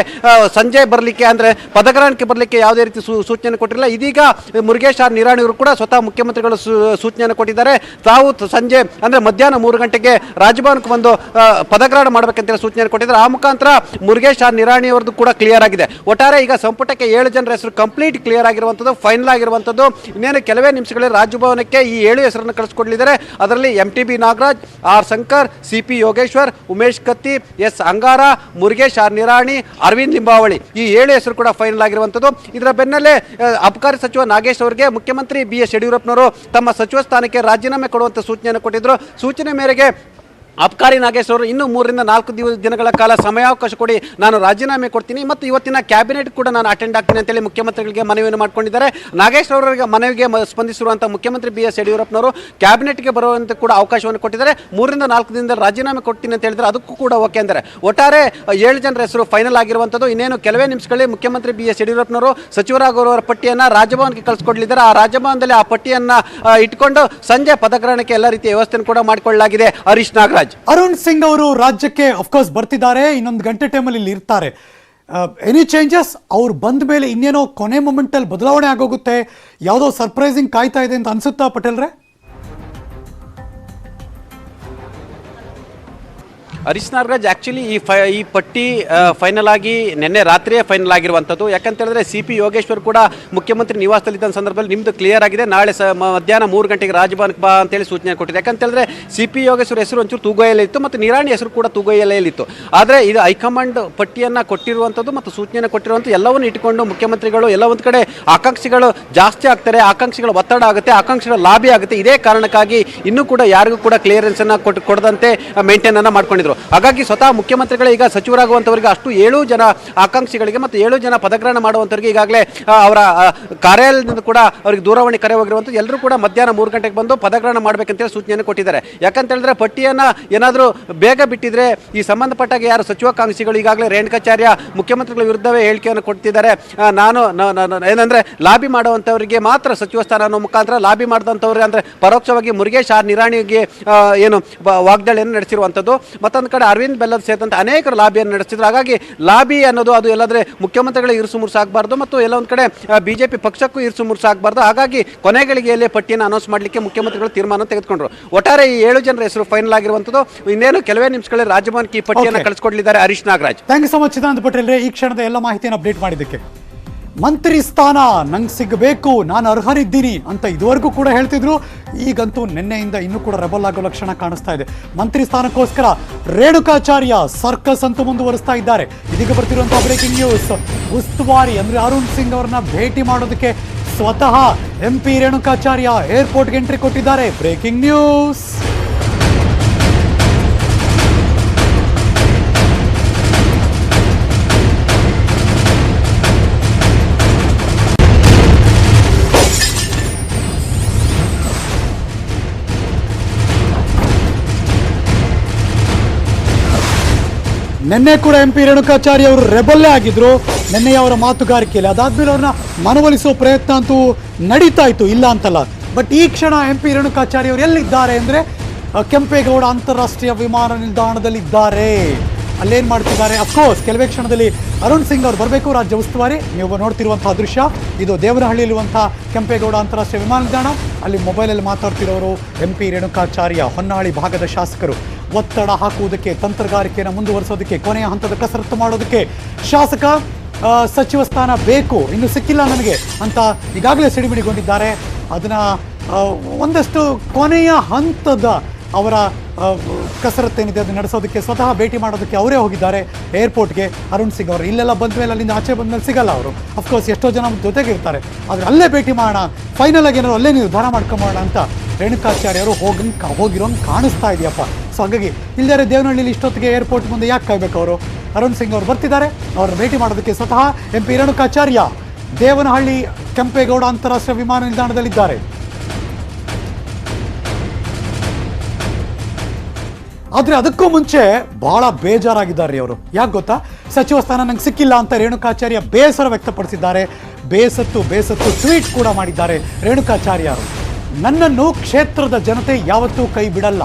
ಸಂಜೆ ಬರಲಿಕ್ಕೆ ಅಂದ್ರೆ ಪದಗ್ರಹಣಕ್ಕೆ ಬರಲಿಕ್ಕೆ ಯಾವುದೇ ರೀತಿ ಸೂಚನೆ ಕೊಟ್ಟಿರಲಿಲ್ಲ. ಇದೀಗ ಮುರುಗೇಶ್ ನಿರಾಣಿ ಅವರು ಕೂಡ ಸ್ವತಃ ಮುಖ್ಯಮಂತ್ರಿಗಳು ಸೂಚನೆಯನ್ನು ಕೊಟ್ಟಿದ್ದಾರೆ. ತಾವು ಸಂಜೆ ಅಂದ್ರೆ ಮಧ್ಯಾಹ್ನ 3 ಗಂಟೆಗೆ ರಾಜಭವನಕ್ಕೆ ಬಂದು ಪದಗ್ರಹಣ ಮಾಡಬೇಕಂತ ಸೂಚನೆ ಕೊಟ್ಟಿದ್ದಾರೆ. ಆ ಮುಖಾಂತರ ಮುರುಗೇಶ್ ನಿರಾಣಿ ಅವರದ್ದು ಕೂಡ ಕ್ಲಿಯರ್ ಆಗಿದೆ. ಒಟ್ಟಾರೆ ಈಗ ಸಂಪುಟಕ್ಕೆ 7 ಜನರ ಹೆಸರು ಕಂಪ್ಲೀಟ್ ಕ್ಲಿಯರ್ ಆಗಿರುವಂಥದ್ದು, ಫೈನಲ್ ಆಗಿರುವಂಥದ್ದು. ಇನ್ನೇನು ಕೆಲವೇ ನಿಮಿಷಗಳಲ್ಲಿ ರಾಜಭವನಕ್ಕೆ ಈ 7 ಹೆಸರನ್ನು ಕಳಿಸಿಕೊಡಲಿದ್ದಾರೆ. ಅದರಲ್ಲಿ MTB Nagaraj, R Shankar, CP Yogeshwar, Umesh Katti, S ಅಂಗಾರ, ಮುರುಗೇಶ್ ನಿರಾಣಿ, ಅರವಿಂದ್ ಲಿಂಬಾವಳಿ, ಈ 7 ಹೆಸರು ಕೂಡ ಫೈನಲ್ ಆಗಿರುವಂಥದ್ದು. ಇದರ ಬೆನ್ನಲ್ಲೇ ಅಬಕಾರಿ ಸಚಿವ ನಾಗೇಶ್ ಅವರಿಗೆ ಮುಖ್ಯಮಂತ್ರಿ BS ಯಡಿಯೂರಪ್ಪನವರು ತಮ್ಮ ಸಚಿವ ಸ್ಥಾನಕ್ಕೆ ರಾಜೀನಾಮೆ ಕೊಡುವಂತ ಸೂಚನೆಯನ್ನು ಕೊಟ್ಟಿದ್ರು. ಸೂಚನೆ ಮೇರೆಗೆ ಅಬಕಾರಿ ನಾಗೇಶ್ ಅವರು ಇನ್ನೂ 3 ರಿಂದ 4 ದಿನಗಳ ಕಾಲ ಸಮಯಾವಕಾಶ ಕೊಡಿ, ನಾನು ರಾಜೀನಾಮೆ ಕೊಡ್ತೀನಿ ಮತ್ತು ಇವತ್ತಿನ ಕ್ಯಾಬಿನೆಟ್ ಕೂಡ ನಾನು ಅಟೆಂಡ್ ಆಗ್ತೀನಿ ಅಂತೇಳಿ ಮುಖ್ಯಮಂತ್ರಿಗಳಿಗೆ ಮನವಿಯನ್ನು ಮಾಡಿಕೊಂಡಿದ್ದಾರೆ. ನಾಗೇಶ್ ಅವರಿಗೆ ಮನವಿಗೆ ಸ್ಪಂದಿಸಿರುವಂಥ ಮುಖ್ಯಮಂತ್ರಿ BS ಯಡಿಯೂರಪ್ಪನವರು ಕ್ಯಾಬಿನೆಟ್ಗೆ ಬರುವಂತೆ ಕೂಡ ಅವಕಾಶವನ್ನು ಕೊಟ್ಟಿದ್ದಾರೆ. 3 ರಿಂದ 4 ದಿನದಲ್ಲಿ ರಾಜೀನಾಮೆ ಕೊಡ್ತೀನಿ ಅಂತ ಹೇಳಿದರೆ ಅದಕ್ಕೂ ಕೂಡ ಓಕೆ ಅಂದರೆ ಒಟ್ಟಾರೆ 7 ಜನರ ಹೆಸರು ಫೈನಲ್ ಆಗಿರುವಂಥದ್ದು. ಇನ್ನೇನು ಕೆಲವೇ ನಿಮಿಷಗಳಲ್ಲಿ ಮುಖ್ಯಮಂತ್ರಿ BS ಯಡಿಯೂರಪ್ಪನವರು ಸಚಿವರಾಗುವವರ ಪಟ್ಟಿಯನ್ನು ರಾಜಭವನಕ್ಕೆ ಕಳಿಸ್ಕೊಡ್ಲಿದ್ದಾರೆ. ಆ ರಾಜಭವನದಲ್ಲಿ ಆ ಪಟ್ಟಿಯನ್ನು ಇಟ್ಕೊಂಡು ಸಂಜೆ ಪದಗ್ರಹಣಕ್ಕೆ ಎಲ್ಲ ರೀತಿಯ ವ್ಯವಸ್ಥೆಯನ್ನು ಕೂಡ ಮಾಡಿಕೊಳ್ಳಲಾಗಿದೆ. ಹರೀಶ್ ನಾಗರಾಜ್. ನಾಗರಾಜ್. ಅರುಣ್ ಸಿಂಗ್ ಅವರು ರಾಜ್ಯಕ್ಕೆ ಅಫ್ಕೋರ್ಸ್ ಬರ್ತಿದ್ದಾರೆ, ಇನ್ನೊಂದು ಗಂಟೆ ಟೈಮಲ್ಲಿ ಇಲ್ಲಿ ಇರ್ತಾರೆ. ಎನಿ ಚೇಂಜಸ್ ಅವ್ರು ಬಂದ ಮೇಲೆ ಇನ್ನೇನೋ ಕೊನೆ ಮೊಮೆಂಟಲ್ಲಿ ಬದಲಾವಣೆ ಆಗೋಗುತ್ತೆ, ಯಾವುದೋ ಸರ್ಪ್ರೈಸಿಂಗ್ ಕಾಯ್ತಾ ಇದೆ ಅಂತ ಅನ್ಸುತ್ತಾ ಪಟೇಲ್ರೆ? ಹರೀಶ್ ನಾಗರಾಜ್ ಆಕ್ಚುಲಿ ಈ ಪಟ್ಟಿ ಫೈನಲ್ ಆಗಿ ನಿನ್ನೆ ರಾತ್ರಿಯೇ ಫೈನಲ್ ಆಗಿರುವಂಥದ್ದು. ಯಾಕಂತ ಹೇಳಿದ್ರೆ ಸಿ ಪಿ ಯೋಗೇಶ್ವರ್ ಕೂಡ ಮುಖ್ಯಮಂತ್ರಿ ನಿವಾಸದಲ್ಲಿದ್ದ ಸಂದರ್ಭದಲ್ಲಿ ನಿಮ್ದು ಕ್ಲಿಯರ್ ಆಗಿದೆ, ನಾಳೆ ಮಧ್ಯಾಹ್ನ 3 ಗಂಟೆಗೆ ರಾಜಭವನಕ್ಕೆ ಬಾ ಅಂತೇಳಿ ಸೂಚನೆ ಕೊಟ್ಟಿದೆ. ಯಾಕಂತ ಹೇಳಿದ್ರೆ ಸಿ ಪಿ ಯೋಗೇಶ್ವರ್ ಹೆಸರು ಒಂಚೂರು ತೂಗೊಯ್ಯಲೇ ಇತ್ತು ಮತ್ತು ನಿರಾಣಿ ಹೆಸರು ಕೂಡ ತೂಗೊಯ್ಯಲೇ ಇತ್ತು. ಆದರೆ ಇದು ಹೈಕಮಾಂಡ್ ಪಟ್ಟಿಯನ್ನು ಕೊಟ್ಟಿರುವಂಥದ್ದು ಮತ್ತು ಸೂಚನೆಯನ್ನು ಕೊಟ್ಟಿರುವಂಥದ್ದು ಎಲ್ಲವನ್ನು ಇಟ್ಟುಕೊಂಡು ಮುಖ್ಯಮಂತ್ರಿಗಳು ಎಲ್ಲ ಒಂದು ಕಡೆ ಆಕಾಂಕ್ಷಿಗಳು ಜಾಸ್ತಿ ಆಗ್ತಾರೆ, ಆಕಾಂಕ್ಷಿಗಳ ಒತ್ತಡ ಆಗುತ್ತೆ, ಆಕಾಂಕ್ಷಿಗಳ ಲಾಬಿ ಆಗುತ್ತೆ. ಇದೇ ಕಾರಣಕ್ಕಾಗಿ ಇನ್ನೂ ಕೂಡ ಯಾರಿಗೂ ಕೂಡ ಕ್ಲಿಯರೆನ್ಸ್ ಅನ್ನು ಕೊಡದಂತೆ ಮೇಂಟೈನ್ ಅನ್ನು ಮಾಡ್ಕೊಂಡಿದ್ರು. ಹಾಗಾಗಿ ಸ್ವತಃ ಮುಖ್ಯಮಂತ್ರಿಗಳೇ ಈಗ ಸಚಿವರಾಗುವಂತವರಿಗೆ ಅಷ್ಟು 7 ಜನ ಆಕಾಂಕ್ಷಿಗಳಿಗೆ ಮತ್ತು 7 ಜನ ಪದಗ್ರಹಣ ಮಾಡುವಂತವರಿಗೆ ಈಗಾಗಲೇ ಅವರ ಕಾರ್ಯಾಲಯದಿಂದ ಕೂಡ ಅವರಿಗೆ ದೂರವಾಣಿ ಕರೆ ಹೋಗಿರುವಂಥದ್ದು. ಎಲ್ಲರೂ ಕೂಡ ಮಧ್ಯಾಹ್ನ 3 ಗಂಟೆಗೆ ಬಂದು ಪದಗ್ರಹಣ ಮಾಡಬೇಕಂತೇಳಿ ಸೂಚನೆಯನ್ನು ಕೊಟ್ಟಿದ್ದಾರೆ. ಯಾಕಂತ ಹೇಳಿದ್ರೆ ಪಟ್ಟಿಯನ್ನು ಏನಾದರೂ ಬೇಗ ಬಿಟ್ಟಿದ್ರೆ ಈ ಸಂಬಂಧಪಟ್ಟಾಗ ಯಾರು ಸಚಿವಾಕಾಂಕ್ಷಿಗಳು ಈಗಾಗಲೇ ರೇಣುಕಾಚಾರ್ಯ ಮುಖ್ಯಮಂತ್ರಿಗಳ ವಿರುದ್ಧವೇ ಹೇಳಿಕೆಯನ್ನು ಕೊಡ್ತಿದ್ದಾರೆ. ನಾನು ಏನಂದ್ರೆ ಲಾಬಿ ಮಾಡುವಂಥವರಿಗೆ ಮಾತ್ರ ಸಚಿವ ಸ್ಥಾನ ಅನ್ನೋ ಮುಖಾಂತರ ಲಾಬಿ ಮಾಡಿದಂಥವ್ರಿಗೆ ಅಂದರೆ ಪರೋಕ್ಷವಾಗಿ ಮುರುಗೇಶ್ ಆರ್ ನಿರಾಣಿಗೆ ಏನು ವಾಗ್ದಾಳಿಯನ್ನು ನಡೆಸಿರುವಂಥದ್ದು. ಮತ್ತೊಂದು ಕಡೆ ಅರವಿಂದ್ ಬೆಲ್ಲದ್ ಸೇರಿದಂತೆ ಅನೇಕರು ಲಾಬಿಯನ್ನು ನಡೆಸಿದ್ರು. ಹಾಗಾಗಿ ಲಾಬಿ ಅನ್ನೋದು ಅದು ಎಲ್ಲಾದ್ರೆ ಮುಖ್ಯಮಂತ್ರಿಗಳಿಗೆ ಇರಿಸು ಮುರುಸಾಗಬಾರ್ದು ಮತ್ತು ಎಲ್ಲ ಒಂದು ಕಡೆ ಬಿಜೆಪಿ ಪಕ್ಷಕ್ಕೂ ಇರಿಸು ಮುರುಸಾಗಬಾರ್ದು. ಹಾಗಾಗಿ ಕೊನೆಗಳಿಗೆಯಲ್ಲೇ ಪಟ್ಟಿಯನ್ನು ಅನೌನ್ಸ್ ಮಾಡಲಿಕ್ಕೆ ಮುಖ್ಯಮಂತ್ರಿಗಳು ತೀರ್ಮಾನ ತೆಗೆದುಕೊಂಡ್ರು. ಒಟ್ಟಾರೆ ಈ 7 ಜನರ ಹೆಸರು ಫೈನಲ್ ಆಗಿರುವಂಥದ್ದು. ಇನ್ನೇನು ಕೆಲವೇ ನಿಮಿಷಗಳಲ್ಲಿ ರಾಜಭವನಕ್ಕೆ ಈ ಪಟ್ಟಿಯನ್ನು ಕಳಿಸಿಕೊಡಲಿದ್ದಾರೆ Harish Nagaraj. Thank you so much Chidananda ಪಟೇಲ್ರೆ, ಈ ಕ್ಷಣದ ಎಲ್ಲ ಮಾಹಿತಿಯನ್ನು ಅಪ್ಡೇಟ್ ಮಾಡಿದ್ದಕ್ಕೆ. ಮಂತ್ರಿ ಸ್ಥಾನ ನಂಗೆ ಸಿಗಬೇಕು, ನಾನು ಅರ್ಹರಿದ್ದೀನಿ ಅಂತ ಇದುವರೆಗೂ ಕೂಡ ಹೇಳ್ತಿದ್ರು. ಈಗಂತೂ ನಿನ್ನೆಯಿಂದ ಇನ್ನೂ ಕೂಡ ರೆಬಲ್ ಆಗೋ ಲಕ್ಷಣ ಕಾಣಿಸ್ತಾ ಇದೆ. ಮಂತ್ರಿ ಸ್ಥಾನಕ್ಕೋಸ್ಕರ ರೇಣುಕಾಚಾರ್ಯ ಸರ್ಕಸ್ ಅಂತೂ ಮುಂದುವರಿಸ್ತಾ ಇದ್ದಾರೆ. ಇದೀಗ ಬರ್ತಿರುವಂತಹ ಬ್ರೇಕಿಂಗ್ ನ್ಯೂಸ್, ಉಸ್ತುವಾರಿ ಅಂದ್ರೆ ಅರುಣ್ ಸಿಂಗ್ ಅವರನ್ನ ಭೇಟಿ ಮಾಡೋದಕ್ಕೆ ಸ್ವತಃ MP ರೇಣುಕಾಚಾರ್ಯ ಏರ್ಪೋರ್ಟ್ಗೆ ಎಂಟ್ರಿ ಕೊಟ್ಟಿದ್ದಾರೆ. Breaking news. ನಿನ್ನೆ ಕೂಡ MP ರೇಣುಕಾಚಾರ್ಯ ಅವರು ರೆಬಲ್ಲೇ ಆಗಿದ್ರು ನಿನ್ನೆ ಅವರ ಮಾತುಗಾರಿಕೆಯಲ್ಲಿ. ಅದಾದ್ಮೇಲೆ ಅವ್ರನ್ನ ಮನವೊಲಿಸುವ ಪ್ರಯತ್ನ ಅಂತೂ ನಡೀತಾ ಇತ್ತು, ಇಲ್ಲ ಅಂತಲ್ಲ. ಬಟ್ ಈ ಕ್ಷಣ MP ರೇಣುಕಾಚಾರ್ಯ ಅವರು ಎಲ್ಲಿದ್ದಾರೆ ಅಂದರೆ ಕೆಂಪೇಗೌಡ ಅಂತಾರಾಷ್ಟ್ರೀಯ ವಿಮಾನ ನಿಲ್ದಾಣದಲ್ಲಿದ್ದಾರೆ. ಅಲ್ಲೇನು ಮಾಡ್ತಿದ್ದಾರೆ, ಅಫ್ಕೋರ್ಸ್ ಕೆಲವೇ ಕ್ಷಣದಲ್ಲಿ ಅರುಣ್ ಸಿಂಗ್ ಅವರು ಬರಬೇಕು, ರಾಜ್ಯ ಉಸ್ತುವಾರಿ. ನೀವು ನೋಡ್ತಿರುವಂತಹ ದೃಶ್ಯ ಇದು ದೇವನಹಳ್ಳಿಯಲ್ಲಿರುವಂತಹ ಕೆಂಪೇಗೌಡ ಅಂತಾರಾಷ್ಟ್ರೀಯ ವಿಮಾನ ನಿಲ್ದಾಣ. ಅಲ್ಲಿ ಮೊಬೈಲಲ್ಲಿ ಮಾತಾಡ್ತಿರೋರು MP ರೇಣುಕಾಚಾರ್ಯ, ಹೊನ್ನಾಳಿ ಭಾಗದ ಶಾಸಕರು. ಒತ್ತಡ ಹಾಕುವುದಕ್ಕೆ, ತಂತ್ರಗಾರಿಕೆಯನ್ನು ಮುಂದುವರಿಸೋದಕ್ಕೆ, ಕೊನೆಯ ಹಂತದ ಕಸರತ್ತು ಮಾಡೋದಕ್ಕೆ ಶಾಸಕ ಸಚಿವ ಸ್ಥಾನ ಬೇಕು, ಇನ್ನು ಸಿಕ್ಕಿಲ್ಲ ನನಗೆ ಅಂತ ಈಗಾಗಲೇ ಸಿಡಿಮಿಡಿಗೊಂಡಿದ್ದಾರೆ. ಅದನ್ನು ಒಂದಷ್ಟು ಕೊನೆಯ ಹಂತದ ಅವರ ಕಸರತ್ತೇನಿದೆ ಅದು ನಡೆಸೋದಕ್ಕೆ ಸ್ವತಃ ಭೇಟಿ ಮಾಡೋದಕ್ಕೆ ಅವರೇ ಹೋಗಿದ್ದಾರೆ ಏರ್ಪೋರ್ಟ್ಗೆ. ಅರುಣ್ ಸಿಂಗ್ ಅವರು ಇಲ್ಲೆಲ್ಲ ಬಂದ ಮೇಲೆ, ಅಲ್ಲಿಂದ ಆಚೆ ಬಂದ ಮೇಲೆ ಸಿಗಲ್ಲ ಅವರು. ಅಫ್ಕೋರ್ಸ್ ಎಷ್ಟೋ ಜನ ಜೊತೆಗೆ ಇರ್ತಾರೆ, ಆದರೆ ಅಲ್ಲೇ ಭೇಟಿ ಮಾಡೋಣ, ಫೈನಲ್ ಆಗಿ ಏನಾದ್ರು ಅಲ್ಲೇ ನಿರ್ಧಾರ ಮಾಡ್ಕೊಂಬೋಣ ಅಂತ ರೇಣುಕಾಚಾರ್ಯ ಅವರು ಹೋಗಿರೋಂಗೆ ಕಾಣಿಸ್ತಾ ಇದೆಯಪ್ಪ. ಸೊ ಹಾಗಾಗಿ ಇಲ್ಲದೇ ದೇವನಹಳ್ಳಿಲಿ ಇಷ್ಟೊತ್ತಿಗೆ ಏರ್ಪೋರ್ಟ್ ಮುಂದೆ ಯಾಕೆ ಕಾಯ್ಬೇಕು ಅವರು? ಅರುಣ್ ಸಿಂಗ್ ಅವರು ಬರ್ತಿದ್ದಾರೆ, ಅವ್ರನ್ನ ಭೇಟಿ ಮಾಡೋದಕ್ಕೆ ಸ್ವತಃ MP ರೇಣುಕಾಚಾರ್ಯ ದೇವನಹಳ್ಳಿ ಕೆಂಪೇಗೌಡ ಅಂತಾರಾಷ್ಟ್ರೀಯ ವಿಮಾನ ನಿಲ್ದಾಣದಲ್ಲಿದ್ದಾರೆ. ಆದರೆ ಅದಕ್ಕೂ ಮುಂಚೆ ಬಹಳ ಬೇಜಾರಾಗಿದ್ದಾರೆ ಅವರು. ಯಾಕೆ ಗೊತ್ತಾ? ಸಚಿವ ಸ್ಥಾನ ನಂಗೆ ಸಿಕ್ಕಿಲ್ಲ ಅಂತ ರೇಣುಕಾಚಾರ್ಯ ಬೇಸರ ವ್ಯಕ್ತಪಡಿಸಿದ್ದಾರೆ. ಬೇಸತ್ತು ಟ್ವೀಟ್ ಕೂಡ ಮಾಡಿದ್ದಾರೆ ರೇಣುಕಾಚಾರ್ಯ ಅವರು. ನನ್ನನ್ನು ಕ್ಷೇತ್ರದ ಜನತೆ ಯಾವತ್ತೂ ಕೈ ಬಿಡಲ್ಲ,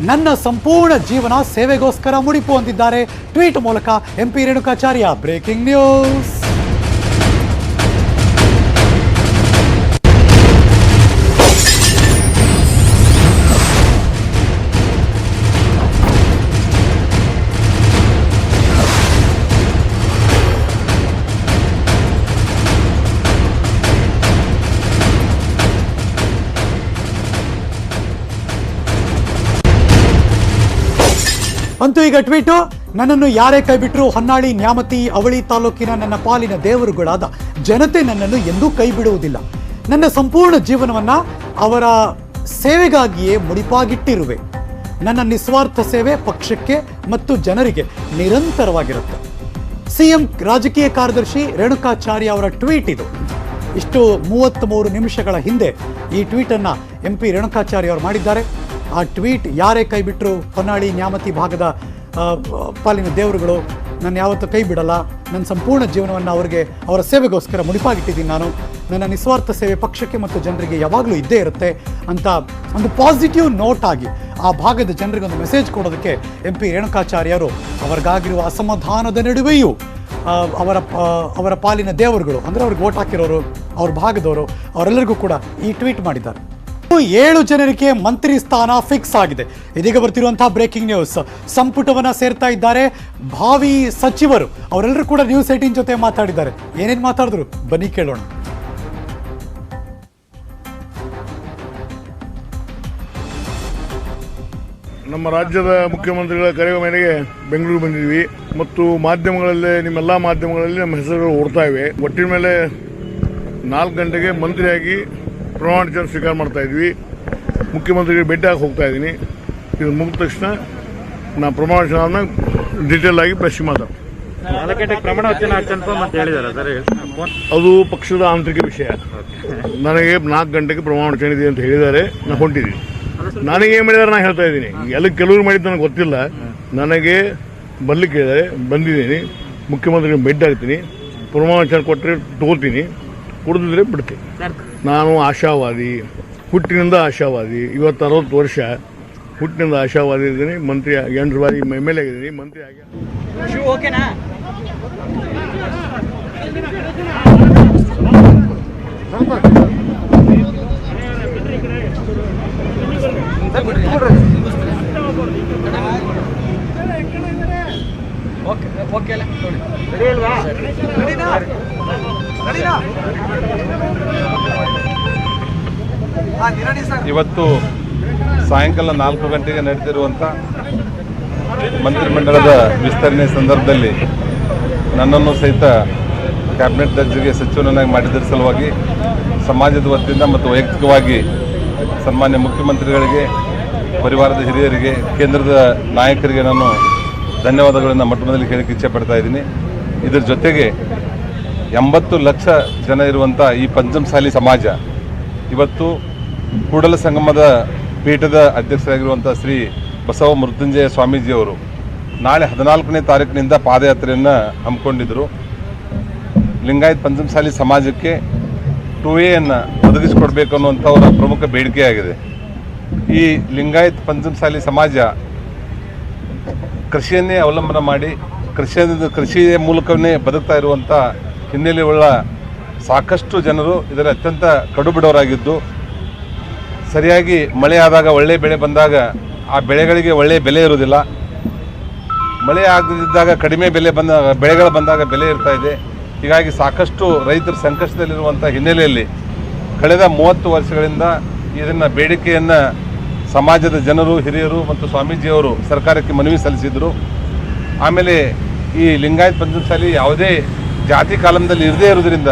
ನನ್ನ ಸಂಪೂರ್ಣ ಜೀವನ ಸೇವೆಗೋಸ್ಕರ ಮುಡಿಪು ಅಂದಿದ್ದಾರೆ ಟ್ವೀಟ್ ಮೂಲಕ MP ರೇಣುಕಾಚಾರ್ಯ. Breaking news. ಅಂತೂ ಈಗ ಟ್ವೀಟು, ನನ್ನನ್ನು ಯಾರೇ ಕೈ ಬಿಟ್ಟರು ಹೊನ್ನಾಳಿ, ನ್ಯಾಮತಿ, ಅವಳಿ ತಾಲೂಕಿನ ನನ್ನ ಪಾಲಿನ ದೇವರುಗಳಾದ ಜನತೆ ನನ್ನನ್ನು ಎಂದೂ ಕೈ ಬಿಡುವುದಿಲ್ಲ. ನನ್ನ ಸಂಪೂರ್ಣ ಜೀವನವನ್ನು ಅವರ ಸೇವೆಗಾಗಿಯೇ ಮುಡಿಪಾಗಿಟ್ಟಿರುವೆ. ನನ್ನ ನಿಸ್ವಾರ್ಥ ಸೇವೆ ಪಕ್ಷಕ್ಕೆ ಮತ್ತು ಜನರಿಗೆ ನಿರಂತರವಾಗಿರುತ್ತೆ. CM ರಾಜಕೀಯ ಕಾರ್ಯದರ್ಶಿ ರೇಣುಕಾಚಾರ್ಯ ಅವರ ಟ್ವೀಟ್ ಇದು. ಇಷ್ಟು 33 ನಿಮಿಷಗಳ ಹಿಂದೆ ಈ ಟ್ವೀಟನ್ನು MP ರೇಣುಕಾಚಾರ್ಯ ಅವರು ಮಾಡಿದ್ದಾರೆ. ಆ ಟ್ವೀಟ್, ಯಾರೇ ಕೈ ಬಿಟ್ಟರು ಹೊನ್ನಾಳಿ, ನ್ಯಾಮತಿ ಭಾಗದ ಪಾಲಿನ ದೇವರುಗಳು, ನಾನು ಯಾವತ್ತೂ ಕೈ ಬಿಡಲ್ಲ. ನನ್ನ ಸಂಪೂರ್ಣ ಜೀವನವನ್ನು ಅವರ ಸೇವೆಗೋಸ್ಕರ ಮುಡಿಪಾಗಿಟ್ಟಿದ್ದೀನಿ. ನಾನು ನನ್ನ ನಿಸ್ವಾರ್ಥ ಸೇವೆ ಪಕ್ಷಕ್ಕೆ ಮತ್ತು ಜನರಿಗೆ ಯಾವಾಗಲೂ ಇದ್ದೇ ಇರುತ್ತೆ ಅಂತ ಒಂದು ಪಾಸಿಟಿವ್ ನೋಟ್ ಆಗಿ ಆ ಭಾಗದ ಜನರಿಗೆ ಒಂದು ಮೆಸೇಜ್ ಕೊಡೋದಕ್ಕೆ MP ರೇಣುಕಾಚಾರ್ಯರು ಅವ್ರಿಗಾಗಿರುವ ಅಸಮಾಧಾನದ ನಡುವೆಯೂ ಅವರ ಪಾಲಿನ ದೇವರುಗಳು ಅಂದರೆ ಅವ್ರಿಗೆ ವೋಟ್ ಹಾಕಿರೋರು, ಅವ್ರ ಭಾಗದವರು, ಅವರೆಲ್ಲರಿಗೂ ಕೂಡ ಈ ಟ್ವೀಟ್ ಮಾಡಿದ್ದಾರೆ. 7 ಜನರಿಗೆ ಮಂತ್ರಿ ಸ್ಥಾನ ಫಿಕ್ಸ್ ಆಗಿದೆ. ಇದೀಗ ಬರ್ತಿರುವಂತಹ ಬ್ರೇಕಿಂಗ್ ನ್ಯೂಸ್. ಸಂಪುಟವನ್ನ ಸೇರ್ತಾ ಇದ್ದಾರೆ ಭಾವಿ ಸಚಿವರು. ಅವರೆಲ್ಲರೂ ಕೂಡ ನ್ಯೂಸ್ 18 ಜೊತೆ ಮಾತಾಡಿದ್ದಾರೆ. ಏನೇನು ಮಾತಾಡಿದ್ರು ಬನ್ನಿ ಕೇಳೋಣ. ನಮ್ಮ ರಾಜ್ಯದ ಮುಖ್ಯಮಂತ್ರಿಗಳ ಕರೆಯ ಮೇರೆಗೆ ಬೆಂಗಳೂರು ಬಂದಿದ್ವಿ ಮತ್ತು ಮಾಧ್ಯಮಗಳಲ್ಲಿ ನಿಮ್ಮೆಲ್ಲ ಮಾಧ್ಯಮಗಳಲ್ಲಿ ನಮ್ಮ ಹೆಸರುಗಳು ಓಡ್ತಾ ಇವೆ. ಒಟ್ಟಿನ ಮೇಲೆ 4 ಗಂಟೆಗೆ ಮಂತ್ರಿಯಾಗಿ ಪ್ರಮಾಣ ವಚನ ಸ್ವೀಕಾರ ಮಾಡ್ತಾ ಇದ್ವಿ. ಮುಖ್ಯಮಂತ್ರಿಗೆ ಭೇಟಿಯಾಗಿ ಹೋಗ್ತಾ ಇದ್ದೀನಿ. ಇದು ಮುಗಿದ ತಕ್ಷಣ ನಾನು ಪ್ರಮಾಣ ವಚನ ಡೀಟೇಲ್ ಆಗಿ ಪ್ರಶ್ನೆ ಮಾತಾಡ್ತೀನಿ. ಅದು ಪಕ್ಷದ ಆಂತರಿಕ ವಿಷಯ. ನನಗೆ 4 ಗಂಟೆಗೆ ಪ್ರಮಾಣ ವಚನ ಇದೆ ಅಂತ ಹೇಳಿದ್ದಾರೆ. ನಾನು ಹೊಂಟಿದ್ದೀನಿ. ನನಗೆ ಏನು ಮಾಡಿದಾರೆ ನಾನು ಹೇಳ್ತಾ ಇದ್ದೀನಿ. ಎಲ್ಲ ಕೆಲವರು ಮಾಡಿದ್ದು ನನಗೆ ಗೊತ್ತಿಲ್ಲ. ನನಗೆ ಬರ್ಲಿಕ್ಕೆ ಹೇಳಿದ್ದಾರೆ, ಬಂದಿದ್ದೀನಿ. ಮುಖ್ಯಮಂತ್ರಿಗೆ ಭೇಟಿ ಆಗ್ತೀನಿ. ಪ್ರಮಾಣ ವಚನ ಕೊಟ್ಟರೆ ತಗೋತೀನಿ, ಕೊಡದಿದ್ರೆ ಬಿಡ್ತೀನಿ. ನಾನು ಆಶಾವಾದಿ, ಹುಟ್ಟಿನಿಂದ ಆಶಾವಾದಿ. ಇವತ್ತು 60 ವರ್ಷ ಹುಟ್ಟಿನಿಂದ ಆಶಾವಾದಿ ಇದ್ದೀನಿ. ಮಂತ್ರಿ 8 ಬಾರಿ MLA ಆಗಿದ್ದೀನಿ. ಮಂತ್ರಿ ಆಗಿ ಇವತ್ತು ಸಾಯಂಕಾಲ 4 ಗಂಟೆಗೆ ನಡೆದಿರುವಂಥ ಮಂತ್ರಿಮಂಡಲದ ವಿಸ್ತರಣೆ ಸಂದರ್ಭದಲ್ಲಿ ನನ್ನನ್ನು ಸಹಿತ ಕ್ಯಾಬಿನೆಟ್ ದರ್ಜೆಗೆ ಸಚಿವನನ್ನಾಗಿ ಮಾಡಿದ್ದರ ಸಲುವಾಗಿ ಸಮಾಜದ ವತಿಯಿಂದ ಮತ್ತು ವೈಯಕ್ತಿಕವಾಗಿ ಸನ್ಮಾನ್ಯ ಮುಖ್ಯಮಂತ್ರಿಗಳಿಗೆ, ಪರಿವಾರದ ಹಿರಿಯರಿಗೆ, ಕೇಂದ್ರದ ನಾಯಕರಿಗೆ ನಾನು ಧನ್ಯವಾದಗಳನ್ನು ಮೊಟ್ಟಮೊದಲಿಗೆ ಹೇಳಕ್ಕೆ ಇಚ್ಛೆ ಪಡ್ತಾ ಇದ್ದೀನಿ. ಇದರ ಜೊತೆಗೆ 80 ಲಕ್ಷ ಜನ ಇರುವಂಥ ಈ ಪಂಚಮಸಾಲಿ ಸಮಾಜ ಇವತ್ತು ಕೂಡಲ ಸಂಗಮದ ಪೀಠದ ಅಧ್ಯಕ್ಷರಾಗಿರುವಂಥ ಶ್ರೀ ಬಸವ ಮೃತ್ಯುಂಜಯ ಸ್ವಾಮೀಜಿಯವರು ನಾಳೆ 14ನೇ ತಾರೀಕಿನಿಂದ ಪಾದಯಾತ್ರೆಯನ್ನು ಹಮ್ಮಿಕೊಂಡಿದ್ದರು. ಲಿಂಗಾಯತ್ ಪಂಚಮಸಾಲಿ ಸಮಾಜಕ್ಕೆ 2A ಒದಗಿಸಿಕೊಡ್ಬೇಕು ಅನ್ನುವಂಥ ಅವರ ಪ್ರಮುಖ ಬೇಡಿಕೆಯಾಗಿದೆ. ಈ ಲಿಂಗಾಯತ್ ಪಂಚಮಸಾಲಿ ಸಮಾಜ ಕೃಷಿಯನ್ನೇ ಅವಲಂಬನ ಮಾಡಿ ಕೃಷಿಯ ಮೂಲಕವೇ ಬದುಕ್ತಾ ಇರುವಂಥ ಹಿನ್ನೆಲೆಯುಳ್ಳ ಸಾಕಷ್ಟು ಜನರು ಇದರ ಅತ್ಯಂತ ಕಡುಬಿಡೋರಾಗಿದ್ದು, ಸರಿಯಾಗಿ ಮಳೆ ಆದಾಗ ಒಳ್ಳೆಯ ಬೆಳೆ ಬಂದಾಗ ಆ ಬೆಳೆಗಳಿಗೆ ಒಳ್ಳೆಯ ಬೆಲೆ ಇರುವುದಿಲ್ಲ. ಮಳೆ ಆಗದಿದ್ದಾಗ ಕಡಿಮೆ ಬೆಳೆಗಳು ಬಂದಾಗ ಬೆಲೆ ಇರ್ತಾ ಇದೆ. ಹೀಗಾಗಿ ಸಾಕಷ್ಟು ರೈತರು ಸಂಕಷ್ಟದಲ್ಲಿರುವಂಥ ಹಿನ್ನೆಲೆಯಲ್ಲಿ ಕಳೆದ 30 ವರ್ಷಗಳಿಂದ ಇದನ್ನು ಬೇಡಿಕೆಯನ್ನು ಸಮಾಜದ ಜನರು, ಹಿರಿಯರು ಮತ್ತು ಸ್ವಾಮೀಜಿಯವರು ಸರ್ಕಾರಕ್ಕೆ ಮನವಿ ಸಲ್ಲಿಸಿದರು. ಆಮೇಲೆ ಈ ಲಿಂಗಾಯತ್ ಪಂಚಮಸಾಲಿ ಯಾವುದೇ ಜಾತಿ ಕಾಲಂದಲ್ಲಿ ಇರದೇ ಇರೋದ್ರಿಂದ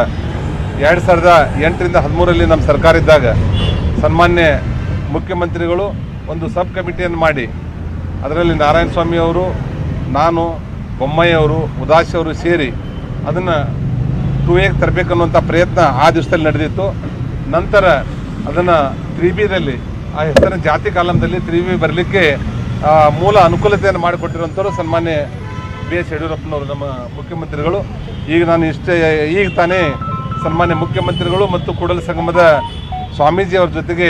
2008ರಿಂದ 13ರಲ್ಲಿ ನಮ್ಮ ಸರ್ಕಾರ ಇದ್ದಾಗ ಸನ್ಮಾನ್ಯ ಮುಖ್ಯಮಂತ್ರಿಗಳು ಒಂದು ಸಬ್ ಕಮಿಟಿಯನ್ನು ಮಾಡಿ ಅದರಲ್ಲಿ ನಾರಾಯಣ ಸ್ವಾಮಿ ಅವರು, ನಾನು, ಬೊಮ್ಮಾಯಿಯವರು, ಉದಾಸಿ ಅವರು ಸೇರಿ ಅದನ್ನು 2Aಗೆ ತರಬೇಕನ್ನುವಂಥ ಪ್ರಯತ್ನ ಆ ದಿವಸದಲ್ಲಿ ನಡೆದಿತ್ತು. ನಂತರ ಅದನ್ನು 3Bದಲ್ಲಿ ಆ ಹೆಸರಿನ ಜಾತಿ ಕಾಲಂದಲ್ಲಿ 3B ಬರಲಿಕ್ಕೆ ಮೂಲ ಅನುಕೂಲತೆಯನ್ನು ಮಾಡಿಕೊಟ್ಟಿರುವಂಥವ್ರು ಸನ್ಮಾನ್ಯ BS ಯಡಿಯೂರಪ್ಪನವರು ನಮ್ಮ ಮುಖ್ಯಮಂತ್ರಿಗಳು. ಈಗ ನಾನು ಈಗ ತಾನೇ ಸನ್ಮಾನ್ಯ ಮುಖ್ಯಮಂತ್ರಿಗಳು ಮತ್ತು ಕೂಡಲ ಸಂಗಮದ ಸ್ವಾಮೀಜಿಯವ್ರ ಜೊತೆಗೆ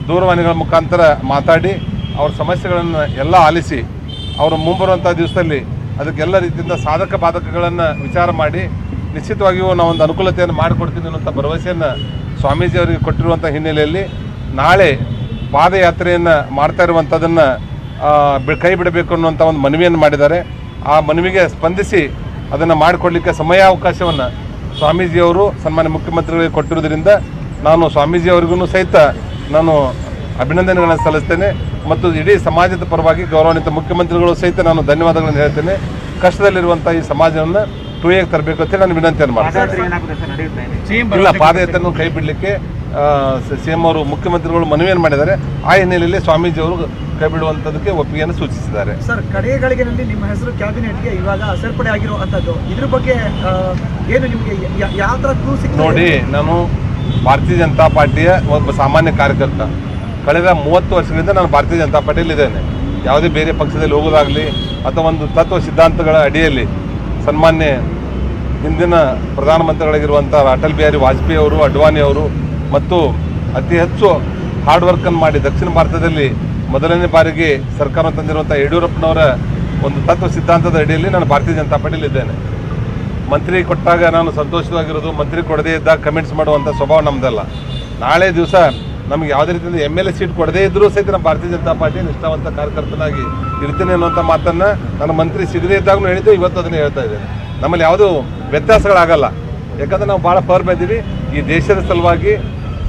ದೂರವಾಣಿಗಳ ಮುಖಾಂತರ ಮಾತಾಡಿ ಅವ್ರ ಸಮಸ್ಯೆಗಳನ್ನು ಎಲ್ಲ ಆಲಿಸಿ ಅವರು ಮುಂಬರುವಂಥ ದಿವಸದಲ್ಲಿ ಅದಕ್ಕೆಲ್ಲ ರೀತಿಯಿಂದ ಸಾಧಕ ಬಾಧಕಗಳನ್ನು ವಿಚಾರ ಮಾಡಿ ನಿಶ್ಚಿತವಾಗಿಯೂ ನಾವೊಂದು ಅನುಕೂಲತೆಯನ್ನು ಮಾಡಿಕೊಡ್ತೀನಿ ಅನ್ನೋಂಥ ಭರವಸೆಯನ್ನು ಸ್ವಾಮೀಜಿಯವರಿಗೆ ಕೊಟ್ಟಿರುವಂಥ ಹಿನ್ನೆಲೆಯಲ್ಲಿ ನಾಳೆ ಪಾದಯಾತ್ರೆಯನ್ನು ಮಾಡ್ತಾ ಇರುವಂಥದ್ದನ್ನು ಕೈ ಬಿಡಬೇಕು ಅನ್ನುವಂಥ ಒಂದು ಮನವಿಯನ್ನು ಮಾಡಿದ್ದಾರೆ. ಆ ಮನವಿಗೆ ಸ್ಪಂದಿಸಿ ಅದನ್ನು ಮಾಡಿಕೊಡ್ಲಿಕ್ಕೆ ಸಮಯಾವಕಾಶವನ್ನು ಸ್ವಾಮೀಜಿಯವರು ಸನ್ಮಾನ್ಯ ಮುಖ್ಯಮಂತ್ರಿಗಳಿಗೆ ಕೊಟ್ಟಿರೋದ್ರಿಂದ ನಾನು ಸ್ವಾಮೀಜಿಯವರಿಗೂ ಸಹಿತ ನಾನು ಅಭಿನಂದನೆಗಳನ್ನು ಸಲ್ಲಿಸ್ತೇನೆ ಮತ್ತು ಇಡೀ ಸಮಾಜದ ಪರವಾಗಿ ಗೌರವಾನ್ವಿತ ಮುಖ್ಯಮಂತ್ರಿಗಳು ಸಹಿತ ನಾನು ಧನ್ಯವಾದಗಳನ್ನು ಹೇಳ್ತೇನೆ. ಕಷ್ಟದಲ್ಲಿರುವಂಥ ಈ ಸಮಾಜವನ್ನು 2Aಗೆ ತರಬೇಕು ಅಂತೇಳಿ ನಾನು ವಿನಂತಿಯನ್ನು ಮಾಡ್ತೇನೆ. ಇಲ್ಲ, ಪಾದಯಾತ್ರೆಯನ್ನು ಕೈ ಬಿಡಲಿಕ್ಕೆ CM ಅವರು ಮುಖ್ಯಮಂತ್ರಿಗಳು ಮನವಿಯನ್ನು ಮಾಡಿದ್ದಾರೆ. ಆ ಹಿನ್ನೆಲೆಯಲ್ಲಿ ಸ್ವಾಮೀಜಿಯವರು ಕೈ ಬಿಡುವಂಥದ್ದಕ್ಕೆ ಒಪ್ಪಿಗೆಯನ್ನು ಸೂಚಿಸಿದ್ದಾರೆ. ಸರ್, ಕಡೆಗಳಿಗೆನಲ್ಲಿ ನಿಮ್ಮ ಹೆಸರು ಕ್ಯಾಬಿನೆಟ್ಗೆ ಇವಾಗ ಸೇರ್ಪಡೆ ಆಗಿರುವಂಥದ್ದು, ಇದ್ರ ಬಗ್ಗೆ ಏನು ನಿಮಗೆ ಯಾವ ಥರ ಕ್ಲೂ ನೋಡಿ, ನಾನು ಭಾರತೀಯ ಜನತಾ ಪಾರ್ಟಿಯ ಒಬ್ಬ ಸಾಮಾನ್ಯ ಕಾರ್ಯಕರ್ತ. ಕಳೆದ 30 ವರ್ಷಗಳಿಂದ ನಾನು ಭಾರತೀಯ ಜನತಾ ಪಾರ್ಟಿಯಲ್ಲಿ ಇದ್ದೇನೆ. ಯಾವುದೇ ಬೇರೆ ಪಕ್ಷದಲ್ಲಿ ಹೋಗೋದಾಗಲಿ ಅಥವಾ ಒಂದು ತತ್ವ ಸಿದ್ಧಾಂತಗಳ ಅಡಿಯಲ್ಲಿ ಸನ್ಮಾನ್ಯ ಹಿಂದಿನ ಪ್ರಧಾನಮಂತ್ರಿಗಳಾಗಿರುವಂಥ ಅಟಲ್ ಬಿಹಾರಿ ವಾಜಪೇಯಿ ಅವರು, ಅಡ್ವಾಣಿ ಅವರು ಮತ್ತು ಅತಿ ಹೆಚ್ಚು ಹಾರ್ಡ್ ವರ್ಕನ್ನು ಮಾಡಿ ದಕ್ಷಿಣ ಭಾರತದಲ್ಲಿ ಮೊದಲನೇ ಬಾರಿಗೆ ಸರ್ಕಾರ ತಂದಿರುವಂಥ ಯಡಿಯೂರಪ್ಪನವರ ಒಂದು ತತ್ವ ಸಿದ್ಧಾಂತದ ಅಡಿಯಲ್ಲಿ ನಾನು ಭಾರತೀಯ ಜನತಾ ಪಾರ್ಟಿಯಲ್ಲಿ ಇದ್ದೇನೆ. ಮಂತ್ರಿ ಕೊಟ್ಟಾಗ ನಾನು ಸಂತೋಷವಾಗಿರೋದು, ಮಂತ್ರಿ ಕೊಡದೇ ಇದ್ದಾಗ ಕಮೆಂಟ್ಸ್ ಮಾಡುವಂಥ ಸ್ವಭಾವ ನಮ್ಮದಲ್ಲ. ನಾಳೆ ದಿವಸ ನಮಗೆ ಯಾವುದೇ ರೀತಿಯಿಂದ MLA ಸೀಟ್ ಕೊಡದೇ ಇದ್ದರೂ ಸಹಿತ ನಾನು ಭಾರತೀಯ ಜನತಾ ಪಾರ್ಟಿ ನಿಷ್ಠಾವಂತ ಕಾರ್ಯಕರ್ತನಾಗಿ ಇರ್ತೀನಿ ಅನ್ನುವಂಥ ಮಾತನ್ನು ನಾನು ಮಂತ್ರಿ ಸಿಗದೇ ಇದ್ದಾಗೂ ಹೇಳಿದ್ದೆ, ಇವತ್ತು ಅದನ್ನೇ ಹೇಳ್ತಾ ಇದ್ದೇನೆ. ನಮ್ಮಲ್ಲಿ ಯಾವುದೂ ವ್ಯತ್ಯಾಸಗಳಾಗಲ್ಲ. ಯಾಕಂದರೆ ನಾವು ಭಾಳ ಫರ್ಮ್ ಇದ್ದೀವಿ. ಈ ದೇಶದ ಸಲುವಾಗಿ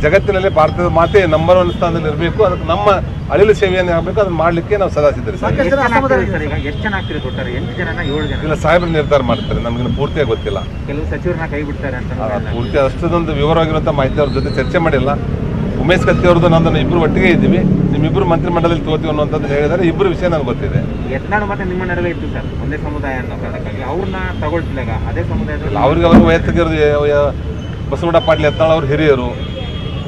ಜಗತ್ತಿನಲ್ಲಿ ಭಾರತದ ಮಾತೆ ನಂಬರ್ 1 ಸ್ಥಾನದಲ್ಲಿ ಇರಬೇಕು. ಅದಕ್ಕೆ ನಮ್ಮ ಅಳಿಲು ಸೇವೆಯನ್ನು ಆಗಬೇಕು. ಅದನ್ನು ಮಾಡಲಿಕ್ಕೆ ನಾವು ಸದಾ ಸಿದ್ಧರಿದ್ದೀವಿ. ಇಲ್ಲ, ಸಾಹೇಬರು ನಿರ್ಧಾರ ಮಾಡ್ತಾರೆ, ನಮಗಿನ್ನು ಪೂರ್ತಿಯಾಗಿ ಗೊತ್ತಿಲ್ಲ. ಕೆಲವು ಸಚಿವರನ್ನ ಕೈ ಬಿಡ್ತಾರೆ ಅಂತ ಪೂರ್ತಿ ಅಷ್ಟೊಂದು ವಿವರವಾಗಿರುವಂಥ ಮಾಹಿತಿ ಅವ್ರ ಜೊತೆ ಚರ್ಚೆ ಮಾಡಿಲ್ಲ. ಉಮೇಶ್ ಕತ್ತಿ ಅವ್ರದ್ದು ನಂದನ್ನು ಇಬ್ಬರು ಒಟ್ಟಿಗೆ ಇದ್ದೀವಿ, ನಿಮ್ಮಿಬ್ಬರು ಮಂತ್ರಿಮಂಡಲದಲ್ಲಿ ತಗೋತೀವಿ ಅನ್ನುವಂಥದ್ದು ಹೇಳಿದ್ದಾರೆ. ಇಬ್ಬರು ವಿಷಯ ನನಗೆ ಗೊತ್ತಿದೆ. ಯತ್ನಾಳ್ ಮತ್ತೆ ನಿಮ್ಮ ನಡುವೆ ಇತ್ತು ಸರ್, ಒಂದೇ ಸಮುದಾಯ ಅನ್ನೋ ಕಾರಣಕ್ಕಾಗಿ ಅವ್ರನ್ನ ತಗೊಳ್ತಿಲ್ಲ. ಅದೇ ಸಮುದಾಯದಲ್ಲಿ ಅವ್ರಿಗೆ ಅವರು ವೈಯಕ್ತಿಕ ಬಸವಣ್ಣ ಪಾಟೀಲ್ ಯತ್ನಾಳ್ ಅವ್ರು ಹಿರಿಯರು.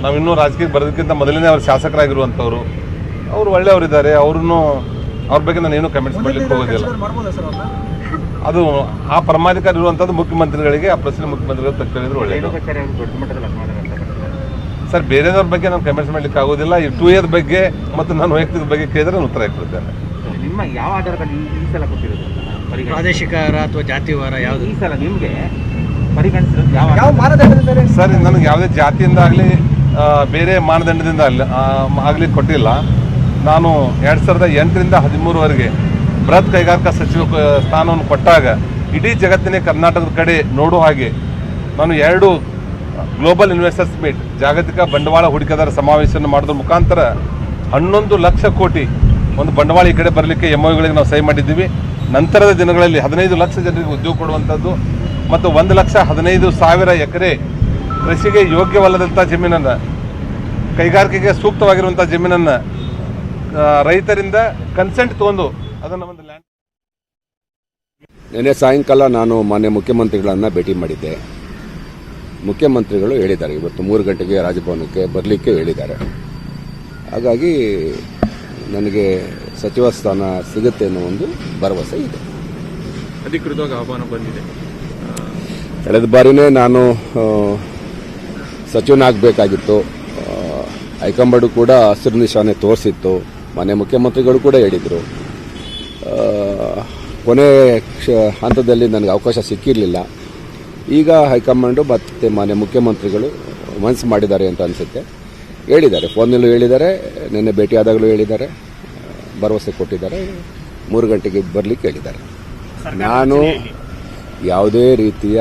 ನಾವು ಇನ್ನೂ ರಾಜಕೀಯಕ್ಕೆ ಬರೋದಕ್ಕಿಂತ ಮೊದಲನೇ ಅವ್ರು ಶಾಸಕರಾಗಿರುವಂಥವ್ರು. ಅವರು ಒಳ್ಳೆಯವರಿದ್ದಾರೆ. ಅವ್ರ ಬಗ್ಗೆ ನಾನು ಏನೂ ಕಮೆಂಟ್ಸ್ ಮಾಡಲಿಕ್ಕೆ ಹೋಗೋದಿಲ್ಲ. ಅದು ಆ ಪರಮಾಧಿಕಾರ ಇರುವಂಥದ್ದು ಮುಖ್ಯಮಂತ್ರಿಗಳಿಗೆ, ಆ ಪ್ರಶ್ನೆ ಮುಖ್ಯಮಂತ್ರಿಗಳು ತಕ್ಕಿದ್ರು ಒಳ್ಳೆಯದು. ದೊಡ್ಡ ಮಟ್ಟದಲ್ಲಿ ಸರ್, ಬೇರೆಯವ್ರ ಬಗ್ಗೆ ನಾನು ಕಮೆಂಟ್ಸ್ ಮಾಡಲಿಕ್ಕೆ ಆಗೋದಿಲ್ಲ. ಈ 2 ಇಯರ್ ಬಗ್ಗೆ ಮತ್ತು ನಾನು ವೈಯಕ್ತಿಕ ಬಗ್ಗೆ ಕೇಳಿದ್ರೆ ನಾನು ಉತ್ತರ ಕೊಡ್ತೇನೆ. ನಿಮ್ಮ ಯಾವ ಆಧಾರದಲ್ಲಿ ಈ ಸಲ ಕೊಟ್ಟಿರೋದು? ಪ್ರಾದೇಶಿಕರ ಅಥವಾ ಜಾತಿವಾರ ಯಾವುದು ಈ ಸಲ ನಿಮಗೆ ಪರಿಗಣಿಸಿರೋದು ಯಾವ ಮಾನದಂಡದಿಂದ? ಸರ್, ನನಗೆ ಯಾವುದೇ ಜಾತಿಯಿಂದ ಆಗಲಿ ಬೇರೆ ಮಾನದಂಡದಿಂದ ಆಗಲಿ ಕೊಟ್ಟಿಲ್ಲ. ನಾನು 2008ರಿಂದ 2013ವರೆಗೆ ಬೃಹತ್ ಕೈಗಾರಿಕಾ ಸಚಿವ ಸ್ಥಾನವನ್ನು ಕೊಟ್ಟಾಗ ಇಡೀ ಜಗತ್ತಿನ ಕರ್ನಾಟಕದ ಕಡೆ ನೋಡೋ ಹಾಗೆ ನಾನು 2 ಗ್ಲೋಬಲ್ ಇನ್ವೆಸ್ಟರ್ಸ್ ಮೀಟ್, ಜಾಗತಿಕ ಬಂಡವಾಳ ಹೂಡಿಕೆದಾರ ಸಮಾವೇಶವನ್ನು ಮಾಡೋದ್ರ ಮುಖಾಂತರ 11 ಲಕ್ಷ ಕೋಟಿ ಒಂದು ಬಂಡವಾಳ ಈ ಕಡೆ ಬರಲಿಕ್ಕೆ MOUಗಳಿಗೆ ನಾವು ಸಹಿ ಮಾಡಿದ್ದೀವಿ. ನಂತರದ ದಿನಗಳಲ್ಲಿ 15 ಲಕ್ಷ ಜನರಿಗೆ ಉದ್ಯೋಗ ಕೊಡುವಂಥದ್ದು ಮತ್ತು 1,15,000 ಎಕರೆ ಕೃಷಿಗೆ ಯೋಗ್ಯವಲ್ಲದಂಥ ಜಮೀನನ್ನು, ಕೈಗಾರಿಕೆಗೆ ಸೂಕ್ತವಾಗಿರುವಂಥ ಜಮೀನನ್ನು ರೈತರಿಂದ ಕನ್ಸೆಂಟ್ ತೊಗೊಂಡು ಅದನ್ನು ಒಂದು ಲ್ಯಾಂಡ್. ನಿನ್ನೆ ಸಾಯಂಕಾಲ ನಾನು ಮಾನ್ಯ ಮುಖ್ಯಮಂತ್ರಿಗಳನ್ನು ಭೇಟಿ ಮಾಡಿದ್ದೆ. ಮುಖ್ಯಮಂತ್ರಿಗಳು ಹೇಳಿದ್ದಾರೆ ಇವತ್ತು 3 ಗಂಟೆಗೆ ರಾಜಭವನಕ್ಕೆ ಬರಲಿಕ್ಕೆ ಹೇಳಿದ್ದಾರೆ. ಹಾಗಾಗಿ ನನಗೆ ಸಚಿವ ಸ್ಥಾನ ಸಿಗುತ್ತೆ ಅನ್ನೋ ಒಂದು ಭರವಸೆ ಇದೆ. ಅಧಿಕೃತವಾಗಿ ಆಹ್ವಾನ ಬಂದಿದೆ. ಕಳೆದ ಬಾರಿನೇ ನಾನು ಸಚಿವನಾಗಬೇಕಾಗಿತ್ತು. ಹೈಕಮಾಂಡ್ ಕೂಡ ಹಸಿರು ನಿಶಾನೆ ತೋರಿಸಿತ್ತು. ಮಾನ್ಯ ಮುಖ್ಯಮಂತ್ರಿಗಳು ಕೂಡ ಹೇಳಿದರು. ಕೊನೆ ಹಂತದಲ್ಲಿ ನನಗೆ ಅವಕಾಶ ಸಿಕ್ಕಿರಲಿಲ್ಲ. ಈಗ ಹೈಕಮಾಂಡು ಮತ್ತು ಮಾನ್ಯ ಮುಖ್ಯಮಂತ್ರಿಗಳು ಮನಸ್ಸು ಮಾಡಿದ್ದಾರೆ ಅಂತ ಅನಿಸುತ್ತೆ. ಹೇಳಿದ್ದಾರೆ, ಫೋನ್ನಲ್ಲೂ ಹೇಳಿದ್ದಾರೆ, ನಿನ್ನೆ ಭೇಟಿಯಾದಾಗಲೂ ಹೇಳಿದ್ದಾರೆ, ಭರವಸೆ ಕೊಟ್ಟಿದ್ದಾರೆ. 3 ಗಂಟೆಗೆ ಬರಲಿಕ್ಕೆ ಹೇಳಿದ್ದಾರೆ. ನಾನು ಯಾವುದೇ ರೀತಿಯ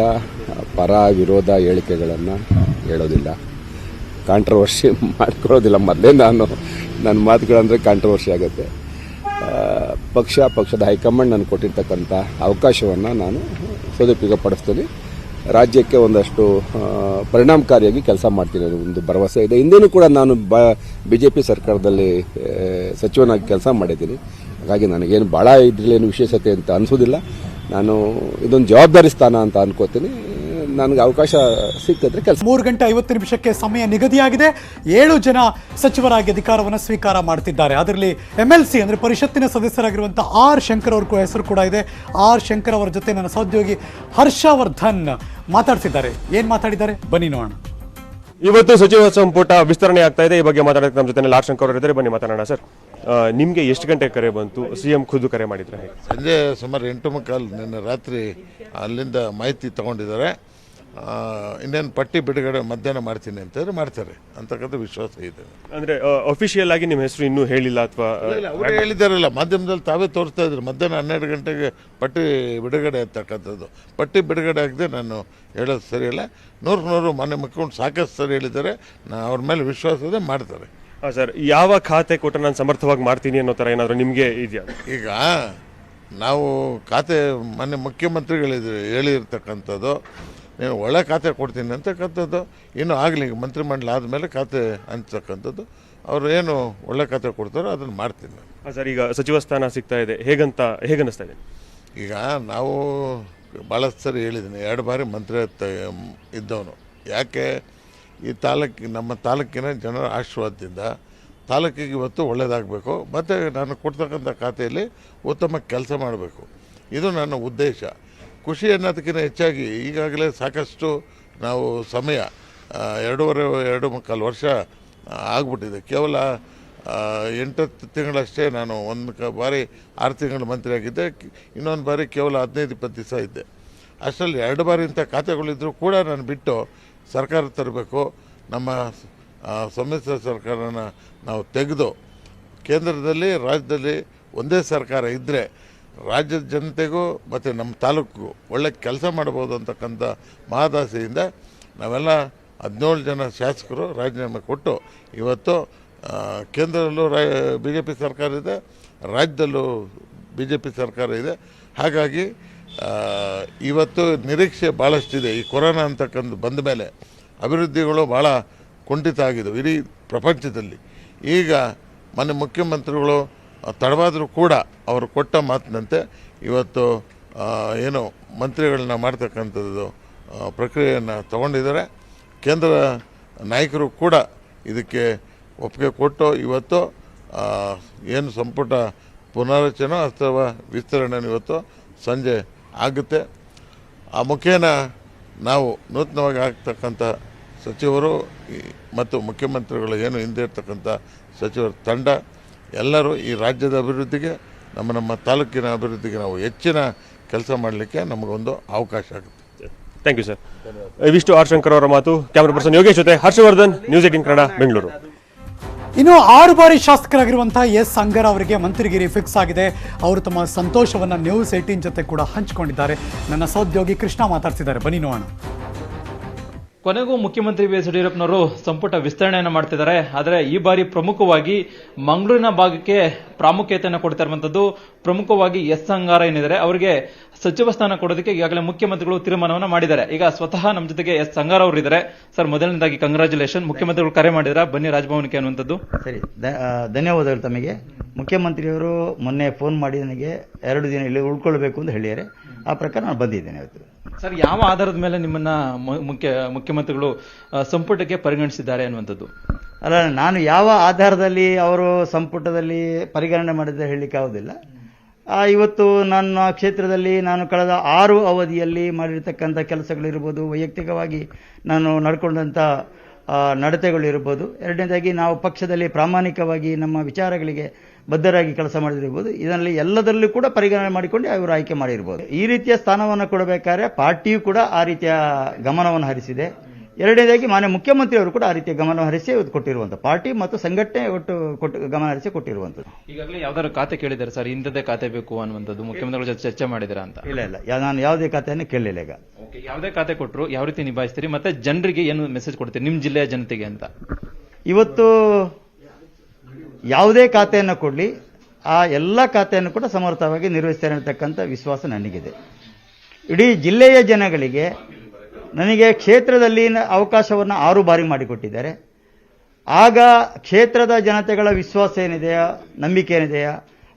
ಪರ ವಿರೋಧ ಹೇಳಿಕೆಗಳನ್ನು ಹೇಳೋದಿಲ್ಲ, ಕಾಂಟ್ರವರ್ಷಿ ಮಾಡ್ಕೊಳ್ಳೋದಿಲ್ಲ. ಮೊದಲೇ ನನ್ನ ಮಾತುಗಳಂದರೆ ಕಾಂಟ್ರವರ್ಷಿ ಆಗುತ್ತೆ. ಪಕ್ಷದ ಹೈಕಮಾಂಡ್ ನಾನು ಕೊಟ್ಟಿರ್ತಕ್ಕಂಥ ಅವಕಾಶವನ್ನು ನಾನು ಸದುಪಯೋಗಪಡಿಸ್ತೀನಿ. ರಾಜ್ಯಕ್ಕೆ ಒಂದಷ್ಟು ಪರಿಣಾಮಕಾರಿಯಾಗಿ ಕೆಲಸ ಮಾಡ್ತೀನಿ ಅನ್ನೋ ಒಂದು ಭರವಸೆ ಇದೆ. ಹಿಂದೇನೂ ಕೂಡ ನಾನು BJP ಸರ್ಕಾರದಲ್ಲಿ ಸಚಿವನಾಗಿ ಕೆಲಸ ಮಾಡಿದ್ದೀನಿ. ಹಾಗಾಗಿ ನನಗೇನು ಭಾಳ ಇದರಲ್ಲೇನು ವಿಶೇಷತೆ ಅಂತ ಅನಿಸೋದಿಲ್ಲ. ನಾನು ಇದೊಂದು ಜವಾಬ್ದಾರಿ ಸ್ಥಾನ ಅಂತ ಅನ್ಕೋತೀನಿ. ನನಗೆ ಅವಕಾಶ ಸಿಗ್ತದ್ರೆ ಕೆಲಸ. 3 ಗಂಟೆ 50 ನಿಮಿಷಕ್ಕೆ ಸಮಯ ನಿಗದಿಯಾಗಿದೆ. 7 ಜನ ಸಚಿವರಾಗಿ ಅಧಿಕಾರವನ್ನು ಸ್ವೀಕಾರ ಮಾಡ್ತಿದ್ದಾರೆ. ಅದರಲ್ಲಿ MLC ಅಂದರೆ ಪರಿಷತ್ತಿನ ಸದಸ್ಯರಾಗಿರುವಂಥ R ಶಂಕರ್ ಅವ್ರ ಹೆಸರು ಕೂಡ ಇದೆ. R ಶಂಕರ್ ಅವರ ಜೊತೆ ನನ್ನ ಸಹೋದ್ಯೋಗಿ ಹರ್ಷವರ್ಧನ್ ಮಾತಾಡ್ತಿದ್ದಾರೆ. ಏನು ಮಾತಾಡಿದ್ದಾರೆ ಬನ್ನಿ ನೋಡೋಣ. ಇವತ್ತು ಸಚಿವ ಸಂಪುಟ ವಿಸ್ತರಣೆ ಆಗ್ತಾ ಇದೆ. ಈ ಬಗ್ಗೆ ಮಾತಾಡೋಕೆ ನಮ್ಮ ಜೊತೆ ಆರ್ ಶಂಕರ್ ಅವರು ಇದ್ದಾರೆ. ಬನ್ನಿ ಮಾತಾಡೋಣ. ಸರ್, ನಿಮಗೆ ಎಷ್ಟು ಗಂಟೆಗೆ ಕರೆ ಬಂತು? CM ಖುದ್ದು ಕರೆ ಮಾಡಿದ್ರೆ? ಸಂಜೆ ಸುಮಾರು 8:15 ನಿನ್ನೆ ರಾತ್ರಿ ಅಲ್ಲಿಂದ ಮಾಹಿತಿ ತಗೊಂಡಿದ್ದಾರೆ. ಇನ್ನೇನು ಪಟ್ಟಿ ಬಿಡುಗಡೆ ಮಧ್ಯಾಹ್ನ ಮಾಡ್ತೀನಿ ಅಂತಂದ್ರೆ ಮಾಡ್ತಾರೆ ಅಂತಕ್ಕಂಥ ವಿಶ್ವಾಸ ಇದೆ. ಅಂದರೆ ಅಫಿಷಿಯಲ್ ಆಗಿ ನಿಮ್ಮ ಹೆಸರು ಇನ್ನೂ ಹೇಳಿಲ್ಲ ಅಥವಾ? ಅವರೇ ಹೇಳಿದಾರಲ್ಲ, ಮಾಧ್ಯಮದಲ್ಲಿ ತಾವೇ ತೋರಿಸ್ತಾ ಇದ್ರು ಮಧ್ಯಾಹ್ನ 12 ಗಂಟೆಗೆ ಪಟ್ಟಿ ಬಿಡುಗಡೆ ಅಂತಕ್ಕಂಥದ್ದು. ಪಟ್ಟಿ ಬಿಡುಗಡೆ ಆಗದೆ ನಾನು ಹೇಳೋದು ಸರಿಯಲ್ಲ. 100 ಮಾನ್ಯ ಮುಖ್ಯಮಂತ್ರಿ ಸಾಕಷ್ಟು ಸರಿ ಹೇಳಿದ್ದಾರೆ. ಅವ್ರ ಮೇಲೆ ವಿಶ್ವಾಸ ಇದೆ, ಮಾಡ್ತಾರೆ. ಹಾಂ ಸರ್, ಯಾವ ಖಾತೆ ಕೊಟ್ಟರೆ ನಾನು ಸಮರ್ಥವಾಗಿ ಮಾಡ್ತೀನಿ ಅನ್ನೋ ಥರ ಏನಾದರೂ ನಿಮಗೆ ಇದೆಯಾ? ಈಗ ನಾವು ಖಾತೆ ಮಾನ್ಯ ಮುಖ್ಯಮಂತ್ರಿಗಳಿದ್ರು ಹೇಳಿರ್ತಕ್ಕಂಥದ್ದು, ನೀನು ಒಳ್ಳೆ ಖಾತೆ ಕೊಡ್ತೀನಿ ಅಂತಕ್ಕಂಥದ್ದು. ಇನ್ನೂ ಆಗಲಿ, ಈಗ ಮಂತ್ರಿಮಂಡಲ ಆದಮೇಲೆ ಖಾತೆ ಅಂತಕ್ಕಂಥದ್ದು ಅವರು ಏನು ಒಳ್ಳೆ ಖಾತೆ ಕೊಡ್ತಾರೋ ಅದನ್ನು ಮಾಡ್ತೀನಿ ನಾನು. ಸರ್, ಈಗ ಸಚಿವ ಸ್ಥಾನ ಸಿಗ್ತಾ ಇದೆ, ಹೇಗನ್ನಿಸ್ತಾ ಇದೆ? ಈಗ ನಾವು ಭಾಳಷ್ಟು ಸರಿ ಹೇಳಿದ್ದೀನಿ, 2 ಬಾರಿ ಮಂತ್ರಿ ಇದ್ದವನು. ಯಾಕೆ ಈ ನಮ್ಮ ತಾಲೂಕಿನ ಜನರ ಆಶೀರ್ವಾದದಿಂದ ತಾಲೂಕಿಗೆ ಇವತ್ತು ಒಳ್ಳೆಯದಾಗಬೇಕು, ಮತ್ತು ನಾನು ಕೊಡ್ತಕ್ಕಂಥ ಖಾತೆಯಲ್ಲಿ ಉತ್ತಮ ಕೆಲಸ ಮಾಡಬೇಕು. ಇದು ನನ್ನ ಉದ್ದೇಶ. ಖುಷಿ ಅನ್ನೋದಕ್ಕಿಂತ ಹೆಚ್ಚಾಗಿ ಈಗಾಗಲೇ ಸಾಕಷ್ಟು ನಾವು ಸಮಯ 2.5 ವರ್ಷ ಆಗ್ಬಿಟ್ಟಿದೆ. ಕೇವಲ 8 ತಿಂಗಳಷ್ಟೇ ನಾನು ಒಂದು ಬಾರಿ 6 ತಿಂಗಳ ಮಂತ್ರಿ ಆಗಿದ್ದೆ, ಇನ್ನೊಂದು ಬಾರಿ ಕೇವಲ 15-20 ದಿವಸ ಇದ್ದೆ. ಅಷ್ಟರಲ್ಲಿ 2 ಬಾರಿ ಇಂಥ ಖಾತೆಗಳಿದ್ದರೂ ಕೂಡ ನಾನು ಬಿಟ್ಟು ಸರ್ಕಾರ ತರಬೇಕು, ನಮ್ಮ ಸಮ್ಮಿಶ್ರ ಸರ್ಕಾರನ ನಾವು ತೆಗೆದು ಕೇಂದ್ರದಲ್ಲಿ ರಾಜ್ಯದಲ್ಲಿ ಒಂದೇ ಸರ್ಕಾರ ಇದ್ದರೆ ರಾಜ್ಯದ ಜನತೆಗೂ ಮತ್ತು ನಮ್ಮ ತಾಲೂಕಿಗೂ ಒಳ್ಳೆ ಕೆಲಸ ಮಾಡ್ಬೋದು ಅಂತಕ್ಕಂಥ ಮಹದಾಸೆಯಿಂದ ನಾವೆಲ್ಲ 17 ಜನ ಶಾಸಕರು ರಾಜೀನಾಮೆ ಕೊಟ್ಟು ಇವತ್ತು ಕೇಂದ್ರದಲ್ಲೂ BJP ಸರ್ಕಾರ ಇದೆ, ರಾಜ್ಯದಲ್ಲೂ BJP ಸರ್ಕಾರ ಇದೆ. ಹಾಗಾಗಿ ಇವತ್ತು ನಿರೀಕ್ಷೆ ಭಾಳಷ್ಟಿದೆ. ಈ ಕೊರೋನಾ ಅಂತಕ್ಕಂಥ ಬಂದ ಮೇಲೆ ಅಭಿವೃದ್ಧಿಗಳು ಭಾಳ ಕುಂಠಿತ ಆಗಿದ್ದವು ಇಡೀ ಪ್ರಪಂಚದಲ್ಲಿ. ಈಗ ಮೊನ್ನೆ ಮುಖ್ಯಮಂತ್ರಿಗಳು ತಡವಾದರೂ ಕೂಡ ಅವರು ಕೊಟ್ಟ ಮಾತಿನಂತೆ ಇವತ್ತು ಏನು ಮಂತ್ರಿಗಳನ್ನ ಮಾಡ್ತಕ್ಕಂಥದ್ದು ಪ್ರಕ್ರಿಯೆಯನ್ನು ತಗೊಂಡಿದ್ದಾರೆ. ಕೇಂದ್ರ ನಾಯಕರು ಕೂಡ ಇದಕ್ಕೆ ಒಪ್ಪಿಗೆ ಕೊಟ್ಟು ಇವತ್ತು ಏನು ಸಂಪುಟ ಪುನರ್ರಚನೆ ಅಥವಾ ವಿಸ್ತರಣೆ ಇವತ್ತು ಸಂಜೆ ಆಗುತ್ತೆ. ಆ ಮುಖೇನ ನಾವು ನೂತನವಾಗಿ ಆಗ್ತಕ್ಕಂಥ ಸಚಿವರು ಮತ್ತು ಮುಖ್ಯಮಂತ್ರಿಗಳು ಏನು ಹಿಂದೆ ಇರ್ತಕ್ಕಂಥ ಸಚಿವರ ತಂಡ ಎಲ್ಲರೂ ಈ ರಾಜ್ಯದ ಅಭಿವೃದ್ಧಿಗೆ ನಮ್ಮ ತಾಲೂಕಿನ ಅಭಿವೃದ್ಧಿಗೆ ನಾವು ಹೆಚ್ಚಿನ ಕೆಲಸ ಮಾಡಲಿಕ್ಕೆ ನಮಗೊಂದು ಅವಕಾಶ ಆಗುತ್ತೆ. Thank you sir. ಇವಿಷ್ಟು ಆರ್ ಶಂಕರ್ ಅವರ ಮಾತು. ಕ್ಯಾಮರಾ ಪರ್ಸನ್ ಯೋಗೇಶ್ ಜೊತೆ ಹರ್ಷವರ್ಧನ್, ನ್ಯೂಸ್ 18 ಕನ್ನಡ, ಬೆಂಗಳೂರು. ಇನ್ನು 6 ಬಾರಿ ಶಾಸಕರಾಗಿರುವಂತಹ ಎಸ್ ಅಂಗರ್ ಅವರಿಗೆ ಮಂತ್ರಿಗಿರಿ ಫಿಕ್ಸ್ ಆಗಿದೆ. ಅವರು ತಮ್ಮ ಸಂತೋಷವನ್ನ ನ್ಯೂಸ್ 18 ಜೊತೆ ಕೂಡ ಹಂಚಿಕೊಂಡಿದ್ದಾರೆ. ನನ್ನ ಸಹೋದ್ಯೋಗಿ ಕೃಷ್ಣ ಮಾತಾಡ್ತಿದ್ದಾರೆ, ಬನ್ನಿ ನೋಡೋಣ. ಕೊನೆಗೂ ಮುಖ್ಯಮಂತ್ರಿ ಬಿ ಎಸ್ ಯಡಿಯೂರಪ್ಪನವರು ಸಂಪುಟ ವಿಸ್ತರಣೆಯನ್ನು ಮಾಡ್ತಿದ್ದಾರೆ. ಆದರೆ ಈ ಬಾರಿ ಪ್ರಮುಖವಾಗಿ ಮಂಗಳೂರಿನ ಭಾಗಕ್ಕೆ ಪ್ರಾಮುಖ್ಯತೆಯನ್ನು ಕೊಡ್ತಾ ಇರುವಂತದ್ದು. ಪ್ರಮುಖವಾಗಿ ಎಸ್ ಅಂಗಾರ ಏನಿದ್ದಾರೆ ಅವರಿಗೆ ಸಚಿವ ಸ್ಥಾನ ಕೊಡೋದಕ್ಕೆ ಈಗಾಗಲೇ ಮುಖ್ಯಮಂತ್ರಿಗಳು ತೀರ್ಮಾನವನ್ನು ಮಾಡಿದ್ದಾರೆ. ಈಗ ಸ್ವತಃ ನಮ್ಮ ಜೊತೆಗೆ ಎಸ್ ಅಂಗಾರ ಅವರು ಇದ್ದಾರೆ. ಸರ್, ಮೊದಲನೇದಾಗಿ ಕಂಗ್ರಾಚುಲೇಷನ್, ಮುಖ್ಯಮಂತ್ರಿಗಳು ಕರೆ ಮಾಡಿದ್ರ ಬನ್ನಿ ರಾಜಭವನಕ್ಕೆ ಅನ್ನುವಂಥದ್ದು. ಸರಿ, ಧನ್ಯವಾದಗಳು ತಮಗೆ. ಮುಖ್ಯಮಂತ್ರಿಯವರು ಮೊನ್ನೆ ಫೋನ್ ಮಾಡಿ ನನಗೆ 2 ದಿನ ಇಲ್ಲಿ ಉಳ್ಕೊಳ್ಬೇಕು ಅಂತ ಹೇಳಿದ್ದಾರೆ. ಆ ಪ್ರಕಾರ ನಾನು ಬಂದಿದ್ದೇನೆ ಇವತ್ತು. ಸರ್, ಯಾವ ಆಧಾರದ ಮೇಲೆ ನಿಮ್ಮನ್ನ ಮುಖ್ಯಮಂತ್ರಿಗಳು ಸಂಪುಟಕ್ಕೆ ಪರಿಗಣಿಸಿದ್ದಾರೆ ಅನ್ನುವಂಥದ್ದು? ಅಲ್ಲ, ನಾನು ಯಾವ ಆಧಾರದಲ್ಲಿ ಅವರು ಸಂಪುಟದಲ್ಲಿ ಪರಿಗಣನೆ ಮಾಡಿದ್ರೆ ಹೇಳಲಿಕ್ಕೆ ಆಗೋದಿಲ್ಲ. ಇವತ್ತು ನನ್ನ ಕ್ಷೇತ್ರದಲ್ಲಿ ನಾನು ಕಳೆದ 6 ಅವಧಿಯಲ್ಲಿ ಮಾಡಿರ್ತಕ್ಕಂಥ ಕೆಲಸಗಳಿರ್ಬೋದು, ವೈಯಕ್ತಿಕವಾಗಿ ನಾನು ನಡ್ಕೊಂಡಂಥ ನಡತೆಗಳಿರ್ಬೋದು, ಎರಡನೇದಾಗಿ ನಾವು ಪಕ್ಷದಲ್ಲಿ ಪ್ರಾಮಾಣಿಕವಾಗಿ ನಮ್ಮ ವಿಚಾರಗಳಿಗೆ ಬದ್ಧರಾಗಿ ಕೆಲಸ ಮಾಡಿದಿರ್ಬೋದು, ಇದರಲ್ಲಿ ಎಲ್ಲದರಲ್ಲೂ ಕೂಡ ಪರಿಗಣನೆ ಮಾಡಿಕೊಂಡು ಅವರು ಆಯ್ಕೆ ಮಾಡಿರ್ಬೋದು. ಈ ರೀತಿಯ ಸ್ಥಾನವನ್ನು ಕೊಡಬೇಕಾದ್ರೆ ಪಾರ್ಟಿಯು ಕೂಡ ಆ ರೀತಿಯ ಗಮನವನ್ನು ಹರಿಸಿದೆ. ಎರಡನೇದಾಗಿ ಮಾನ್ಯ ಮುಖ್ಯಮಂತ್ರಿಯವರು ಕೂಡ ಆ ರೀತಿಯ ಗಮನ ಹರಿಸಿ ಕೊಟ್ಟಿರುವಂಥ ಪಾರ್ಟಿ ಮತ್ತು ಸಂಘಟನೆ ಒಟ್ಟು ಗಮನ ಹರಿಸಿ ಕೊಟ್ಟಿರುವಂಥದ್ದು. ಈಗಾಗಲೇ ಯಾವ್ದಾದ್ರು ಖಾತೆ ಕೇಳಿದ್ದಾರೆ ಸರ್, ಇಂಥದ್ದೇ ಖಾತೆ ಬೇಕು ಅನ್ನುವಂಥದ್ದು ಮುಖ್ಯಮಂತ್ರಿಗಳ ಜೊತೆ ಚರ್ಚೆ ಮಾಡಿದಿರಾ ಅಂತ? ಇಲ್ಲ, ನಾನು ಯಾವುದೇ ಖಾತೆಯನ್ನು ಕೇಳಲಿಲ್ಲ. ಈಗ ಯಾವುದೇ ಖಾತೆ ಕೊಟ್ಟರು ಯಾವ ರೀತಿ ನಿಭಾಯಿಸ್ತೀರಿ, ಮತ್ತೆ ಜನರಿಗೆ ಏನು ಮೆಸೇಜ್ ಕೊಡ್ತೀರಿ ನಿಮ್ಮ ಜಿಲ್ಲೆಯ ಜನತೆಗೆ ಅಂತ? ಇವತ್ತು ಯಾವುದೇ ಖಾತೆಯನ್ನು ಕೊಡಲಿ, ಆ ಎಲ್ಲ ಖಾತೆಯನ್ನು ಕೂಡ ಸಮರ್ಥವಾಗಿ ನಿರ್ವಹಿಸ್ತಾರೆ ಅನ್ನತಕ್ಕಂಥ ವಿಶ್ವಾಸ ನನಗಿದೆ. ಇಡೀ ಜಿಲ್ಲೆಯ ಜನಗಳಿಗೆ ನನಗೆ ಕ್ಷೇತ್ರದಲ್ಲಿ ಅವಕಾಶವನ್ನು 6 ಬಾರಿ ಮಾಡಿಕೊಟ್ಟಿದ್ದಾರೆ. ಆಗ ಕ್ಷೇತ್ರದ ಜನತೆಗಳ ವಿಶ್ವಾಸ ಏನಿದೆಯಾ, ನಂಬಿಕೆ ಏನಿದೆಯಾ,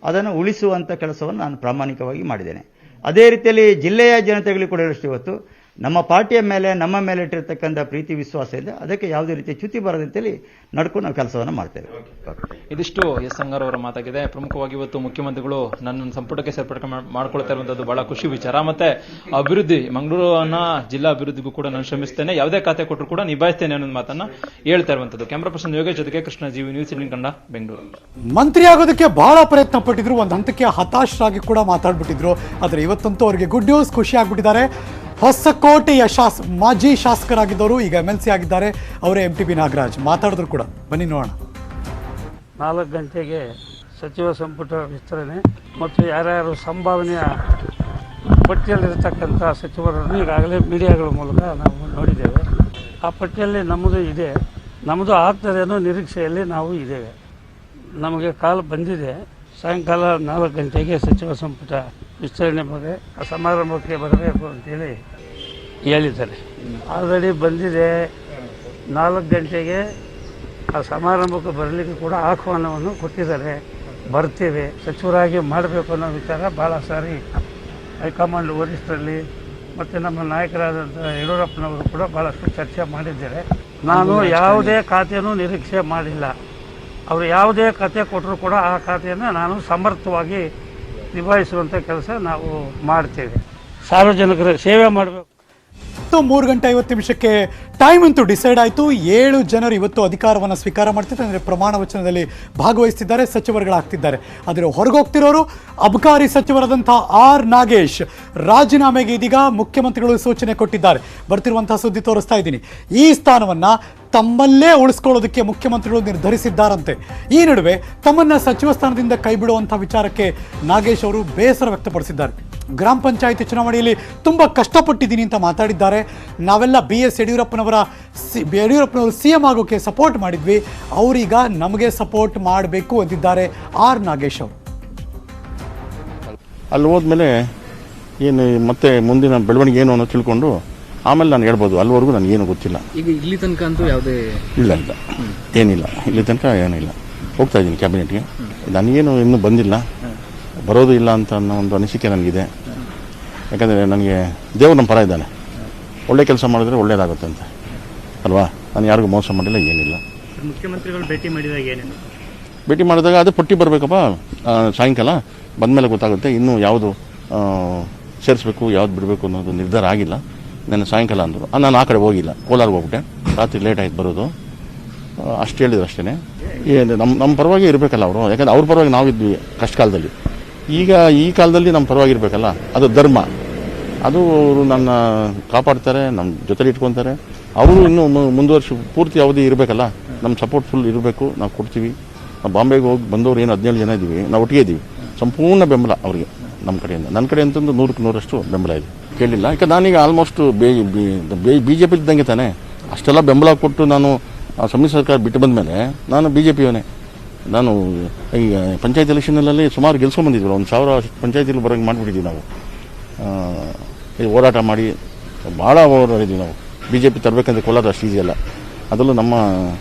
ಅದನ್ನು ಉಳಿಸುವಂಥ ಕೆಲಸವನ್ನು ನಾನು ಪ್ರಾಮಾಣಿಕವಾಗಿ ಮಾಡಿದ್ದೇನೆ. ಅದೇ ರೀತಿಯಲ್ಲಿ ಜಿಲ್ಲೆಯ ಜನತೆಗಳಿಗೆ ಕೂಡ ಇವತ್ತು ನಮ್ಮ ಪಾರ್ಟಿಯ ಮೇಲೆ ನಮ್ಮ ಮೇಲೆ ಇಟ್ಟಿರ್ತಕ್ಕಂಥ ಪ್ರೀತಿ ವಿಶ್ವಾಸ ಇದೆ. ಅದಕ್ಕೆ ಯಾವುದೇ ರೀತಿಯ ಚ್ಯುತಿ ಬರದಂತೆಯಲ್ಲಿ ನಡ್ಕೊಂಡು ನಾವು ಕೆಲಸವನ್ನು ಮಾಡ್ತೇವೆ. ಇದಿಷ್ಟು ಎಸ್ ಅಂಗಾರ್ ಅವರ ಮಾತಾಗಿದೆ. ಪ್ರಮುಖವಾಗಿ ಇವತ್ತು ಮುಖ್ಯಮಂತ್ರಿಗಳು ನನ್ನ ಸಂಪುಟಕ್ಕೆ ಸೇರ್ಪಡೆ ಮಾಡ್ಕೊಳ್ತಾ ಇರುವಂತದ್ದು ಬಹಳ ಖುಷಿ ವಿಚಾರ. ಮತ್ತೆ ಅಭಿವೃದ್ಧಿ, ಮಂಗಳೂರನ್ನ ಜಿಲ್ಲಾ ಅಭಿವೃದ್ಧಿಗೂ ಕೂಡ ನಾನು ಶ್ರಮಿಸ್ತೇನೆ, ಯಾವುದೇ ಖಾತೆ ಕೊಟ್ಟರು ಕೂಡ ನಿಭಾಯಿಸ್ತೇನೆ ಅನ್ನೋ ಮಾತನ್ನ ಹೇಳ್ತಾ ಇರುವಂತದ್ದು. ಕ್ಯಾಮರಾ ಪರ್ಸನ್ ಯೋಗೇಶ್ ಜೊತೆಗೆ ಕೃಷ್ಣ ಜೀವಿ, ನ್ಯೂಸ್ 18 ಕನ್ನಡ, ಬೆಂಗಳೂರು. ಮಂತ್ರಿ ಆಗೋದಕ್ಕೆ ಬಹಳ ಪ್ರಯತ್ನ ಪಟ್ಟಿದ್ರು, ಒಂದು ಹಂತಕ್ಕೆ ಹತಾಶರಾಗಿ ಕೂಡ ಮಾತಾಡ್ಬಿಟ್ಟಿದ್ರು. ಆದ್ರೆ ಇವತ್ತಂತೂ ಅವರಿಗೆ ಗುಡ್ ನ್ಯೂಸ್, ಖುಷಿ ಆಗ್ಬಿಟ್ಟಿದ್ದಾರೆ. ಹೊಸಕೋಟೆಯ ಮಾಜಿ ಶಾಸಕರಾಗಿದ್ದವರು ಈಗ MLC ಆಗಿದ್ದಾರೆ. ಅವರೇ MTB ನಾಗರಾಜ್ ಮಾತಾಡಿದ್ರು ಕೂಡ, ಬನ್ನಿ ನೋಡೋಣ. 4 ಗಂಟೆಗೆ ಸಚಿವ ಸಂಪುಟ ವಿಸ್ತರಣೆ ಮತ್ತು ಯಾರ್ಯಾರು ಸಂಭಾವನೆಯ ಪಟ್ಟಿಯಲ್ಲಿರ್ತಕ್ಕಂಥ ಸಚಿವರನ್ನು ಈಗಾಗಲೇ ಮೀಡಿಯಾಗಳ ಮೂಲಕ ನಾವು ನೋಡಿದ್ದೇವೆ. ಆ ಪಟ್ಟಿಯಲ್ಲಿ ನಮ್ಮದು ಇದೆ, ನಮ್ಮದು ಆಗ್ತದೆ ಅನ್ನೋ ನಿರೀಕ್ಷೆಯಲ್ಲಿ ನಾವು ಇದ್ದೇವೆ. ನಮಗೆ ಕಾಲ್ ಬಂದಿದೆ, ಸಾಯಂಕಾಲ 4 ಗಂಟೆಗೆ ಸಚಿವ ಸಂಪುಟ ವಿಸ್ತರಣೆ ಬಗ್ಗೆ ಸಮಾರಂಭಕ್ಕೆ ಬರಬೇಕು ಅಂತೇಳಿ ಹೇಳಿದ್ದಾರೆ. ಆಲ್ರೆಡಿ ಬಂದಿದೆ. 4 ಗಂಟೆಗೆ ಆ ಸಮಾರಂಭಕ್ಕೆ ಬರಲಿಕ್ಕೆ ಕೂಡ ಆಹ್ವಾನವನ್ನು ಕೊಟ್ಟಿದ್ದಾರೆ. ಬರ್ತೀವಿ, ಸಚಿವರಾಗಿ ಮಾಡಬೇಕು ಅನ್ನೋ ವಿಚಾರ ಭಾಳ ಸಾರಿ ಹೈಕಮಾಂಡ್ ವರಿಷ್ಠರಲ್ಲಿ ಮತ್ತು ನಮ್ಮ ನಾಯಕರಾದಂಥ ಯಡಿಯೂರಪ್ಪನವರು ಕೂಡ ಭಾಳಷ್ಟು ಚರ್ಚೆ ಮಾಡಿದ್ದಾರೆ. ನಾನು ಯಾವುದೇ ಖಾತೆಯನ್ನು ನಿರೀಕ್ಷೆ ಮಾಡಿಲ್ಲ. ಅವರು ಯಾವುದೇ ಖಾತೆ ಕೊಟ್ಟರು ಕೂಡ ಆ ಖಾತೆಯನ್ನು ನಾನು ಸಮರ್ಥವಾಗಿ ನಿಭಾಯಿಸುವಂಥ ಕೆಲಸ ನಾವು ಮಾಡ್ತೇವೆ. ಸಾರ್ವಜನಿಕರ ಸೇವೆ ಮಾಡಬೇಕು. 3:50 ಟೈಮ್ ಅಂತೂ ಡಿಸೈಡ್ ಆಯಿತು. 7 ಜನರು ಇವತ್ತು ಅಧಿಕಾರವನ್ನು ಸ್ವೀಕಾರ ಮಾಡ್ತಿದ್ದಾರೆ, ಅಂದರೆ ಪ್ರಮಾಣ ವಚನದಲ್ಲಿ ಭಾಗವಹಿಸ್ತಿದ್ದಾರೆ, ಸಚಿವರುಗಳಾಗ್ತಿದ್ದಾರೆ. ಆದರೆ ಹೊರಗೋಗ್ತಿರೋರು ಅಬಕಾರಿ ಸಚಿವರಾದಂಥ ಆರ್ ನಾಗೇಶ್ ರಾಜೀನಾಮೆಗೆ ಇದೀಗ ಮುಖ್ಯಮಂತ್ರಿಗಳು ಸೂಚನೆ ಕೊಟ್ಟಿದ್ದಾರೆ. ಬರ್ತಿರುವಂತಹ ಸುದ್ದಿ ತೋರಿಸ್ತಾ ಇದ್ದೀನಿ. ಈ ಸ್ಥಾನವನ್ನು ತಮ್ಮಲ್ಲೇ ಉಳಿಸ್ಕೊಳ್ಳೋದಕ್ಕೆ ಮುಖ್ಯಮಂತ್ರಿಗಳು ನಿರ್ಧರಿಸಿದ್ದಾರಂತೆ. ಈ ನಡುವೆ ತಮ್ಮನ್ನ ಸಚಿವ ಸ್ಥಾನದಿಂದ ಕೈ ಬಿಡುವಂಥ ವಿಚಾರಕ್ಕೆ ನಾಗೇಶ್ ಅವರು ಬೇಸರ ವ್ಯಕ್ತಪಡಿಸಿದ್ದಾರೆ. ಗ್ರಾಮ ಪಂಚಾಯಿತಿ ಚುನಾವಣೆಯಲ್ಲಿ ತುಂಬ ಕಷ್ಟಪಟ್ಟಿದ್ದೀನಿ ಅಂತ ಮಾತಾಡಿದ್ದಾರೆ. ನಾವೆಲ್ಲ BS ಯಡಿಯೂರಪ್ಪನವರು CM ಆಗೋಕ್ಕೆ ಸಪೋರ್ಟ್ ಮಾಡಿದ್ವಿ, ಅವರೀಗ ನಮಗೆ ಸಪೋರ್ಟ್ ಮಾಡಬೇಕು ಅಂದಿದ್ದಾರೆ ಆರ್ ನಾಗೇಶ್ ಅವರು. ಅಲ್ಲಿ ಹೋದ್ಮೇಲೆ ಏನು ಮತ್ತೆ ಮುಂದಿನ ಬೆಳವಣಿಗೆ ಏನು ಅನ್ನೋ ತಿಳ್ಕೊಂಡು ಆಮೇಲೆ ನಾನು ಹೇಳ್ಬೋದು. ಅಲ್ಲಿವರೆಗೂ ನನಗೇನು ಗೊತ್ತಿಲ್ಲ. ಈಗ ಇಲ್ಲಿ ತನಕ ಅಂತೂ ಯಾವುದೇ ಇಲ್ಲ ಏನಿಲ್ಲ, ಇಲ್ಲಿ ತನಕ ಏನಿಲ್ಲ. ಹೋಗ್ತಾ ಇದ್ದೀನಿ ಕ್ಯಾಬಿನೆಟ್ಗೆ. ನನಗೇನು ಇನ್ನೂ ಬಂದಿಲ್ಲ, ಬರೋದು ಇಲ್ಲ ಅಂತ ಅನ್ನೋ ಒಂದು ಅನಿಸಿಕೆ ನನಗಿದೆ. ಯಾಕಂದರೆ ನನಗೆ ದೇವರು ನಮ್ಮ ಪರ ಇದ್ದಾನೆ. ಒಳ್ಳೆ ಕೆಲಸ ಮಾಡಿದ್ರೆ ಒಳ್ಳೇದಾಗುತ್ತೆ ಅಂತ ಅಲ್ವಾ. ನಾನು ಯಾರಿಗೂ ಮೋಸ ಮಾಡಿಲ್ಲ, ಏನಿಲ್ಲ. ಮುಖ್ಯಮಂತ್ರಿಗಳು ಭೇಟಿ ಮಾಡಿದಾಗ ಏನೇನು ಭೇಟಿ ಮಾಡಿದಾಗ ಅದೇ ಪಟ್ಟಿ ಬರಬೇಕಪ್ಪ. ಸಾಯಂಕಾಲ ಬಂದಮೇಲೆ ಗೊತ್ತಾಗುತ್ತೆ ಇನ್ನೂ ಯಾವುದು ಸೇರಿಸ್ಬೇಕು, ಯಾವ್ದು ಬಿಡಬೇಕು ಅನ್ನೋದು ನಿರ್ಧಾರ ಆಗಿಲ್ಲ. ನನ್ನ ಸಾಯಂಕಾಲ ಅಂದರು. ನಾನು ಆ ಕಡೆ ಹೋಗಿಲ್ಲ, ಕೋಲಾರ್ಗೆ ಹೋಗ್ಬಿಟ್ಟೆ. ರಾತ್ರಿ ಲೇಟ್ ಆಯ್ತು ಬರೋದು. ಅಷ್ಟು ಹೇಳಿದ್ರು ಅಷ್ಟೇ. ಏನು ನಮ್ಮ ಪರವಾಗಿ ಇರಬೇಕಲ್ಲ ಅವರು. ಯಾಕಂದರೆ ಅವ್ರ ಪರವಾಗಿ ನಾವಿದ್ವಿ ಕಷ್ಟ ಕಾಲದಲ್ಲಿ. ಈಗ ಈ ಕಾಲದಲ್ಲಿ ನಮ್ಮ ಪರವಾಗಿ ಇರಬೇಕಲ್ಲ, ಅದು ಧರ್ಮ. ಅದು ಅವರು ನನ್ನ ಕಾಪಾಡ್ತಾರೆ, ನಮ್ಮ ಜೊತೆಲಿ ಇಟ್ಕೊತಾರೆ. ಅವರು ಇನ್ನೂ ಮುಂದುವರ್ಷ ಪೂರ್ತಿ ಅವಧಿ ಇರಬೇಕಲ್ಲ. ನಮ್ಮ ಸಪೋರ್ಟ್ ಫುಲ್ ಇರಬೇಕು, ನಾವು ಕೊಡ್ತೀವಿ. ನಾವು ಬಾಂಬೆಗೆ ಹೋಗಿ ಬಂದವರು ಏನು 17 ಜನ ಇದ್ದೀವಿ, ನಾವು ಒಟ್ಟಿಗೆ ಇದ್ದೀವಿ. ಸಂಪೂರ್ಣ ಬೆಂಬಲ ಅವರಿಗೆ ನಮ್ಮ ಕಡೆಯಿಂದ. ನನ್ನ ಕಡೆ ಅಂತಂದು 100ಕ್ಕೆ 100ರಷ್ಟು ಬೆಂಬಲ ಇದೆ. ಕೇಳಿಲ್ಲ, ಯಾಕೆ ನಾನೀಗ ಆಲ್ಮೋಸ್ಟ್ BJP ಇದ್ದಂಗೆ ತಾನೆ. ಅಷ್ಟೆಲ್ಲ ಬೆಂಬಲ ಕೊಟ್ಟು ನಾನು ಸಮ್ಮಿಶ್ರ ಸರ್ಕಾರ ಬಿಟ್ಟು ಬಂದ ಮೇಲೆ ನಾನು BJPಯವನೇ. ನಾನು ಈಗ ಪಂಚಾಯತ್ ಎಲೆಕ್ಷನಲ್ಲಿ ಸುಮಾರು ಗೆಲ್ಸ್ಕೊಂಬಂದಿದ್ವಿ. 1000 ಪಂಚಾಯತಿಲಿ ಬರೋಂಗೆ ಮಾಡಿಬಿಟ್ಟಿದ್ವಿ ನಾವು. ಹೋರಾಟ ಮಾಡಿ ಭಾಳ ಹೋರಾಡಿದ್ವಿ ನಾವು. BJP ತರಬೇಕಂದ್ರೆ ಕೋಲಾರ ಅಷ್ಟು ಈಸಿ ಅಲ್ಲ. ಅದರಲ್ಲೂ ನಮ್ಮ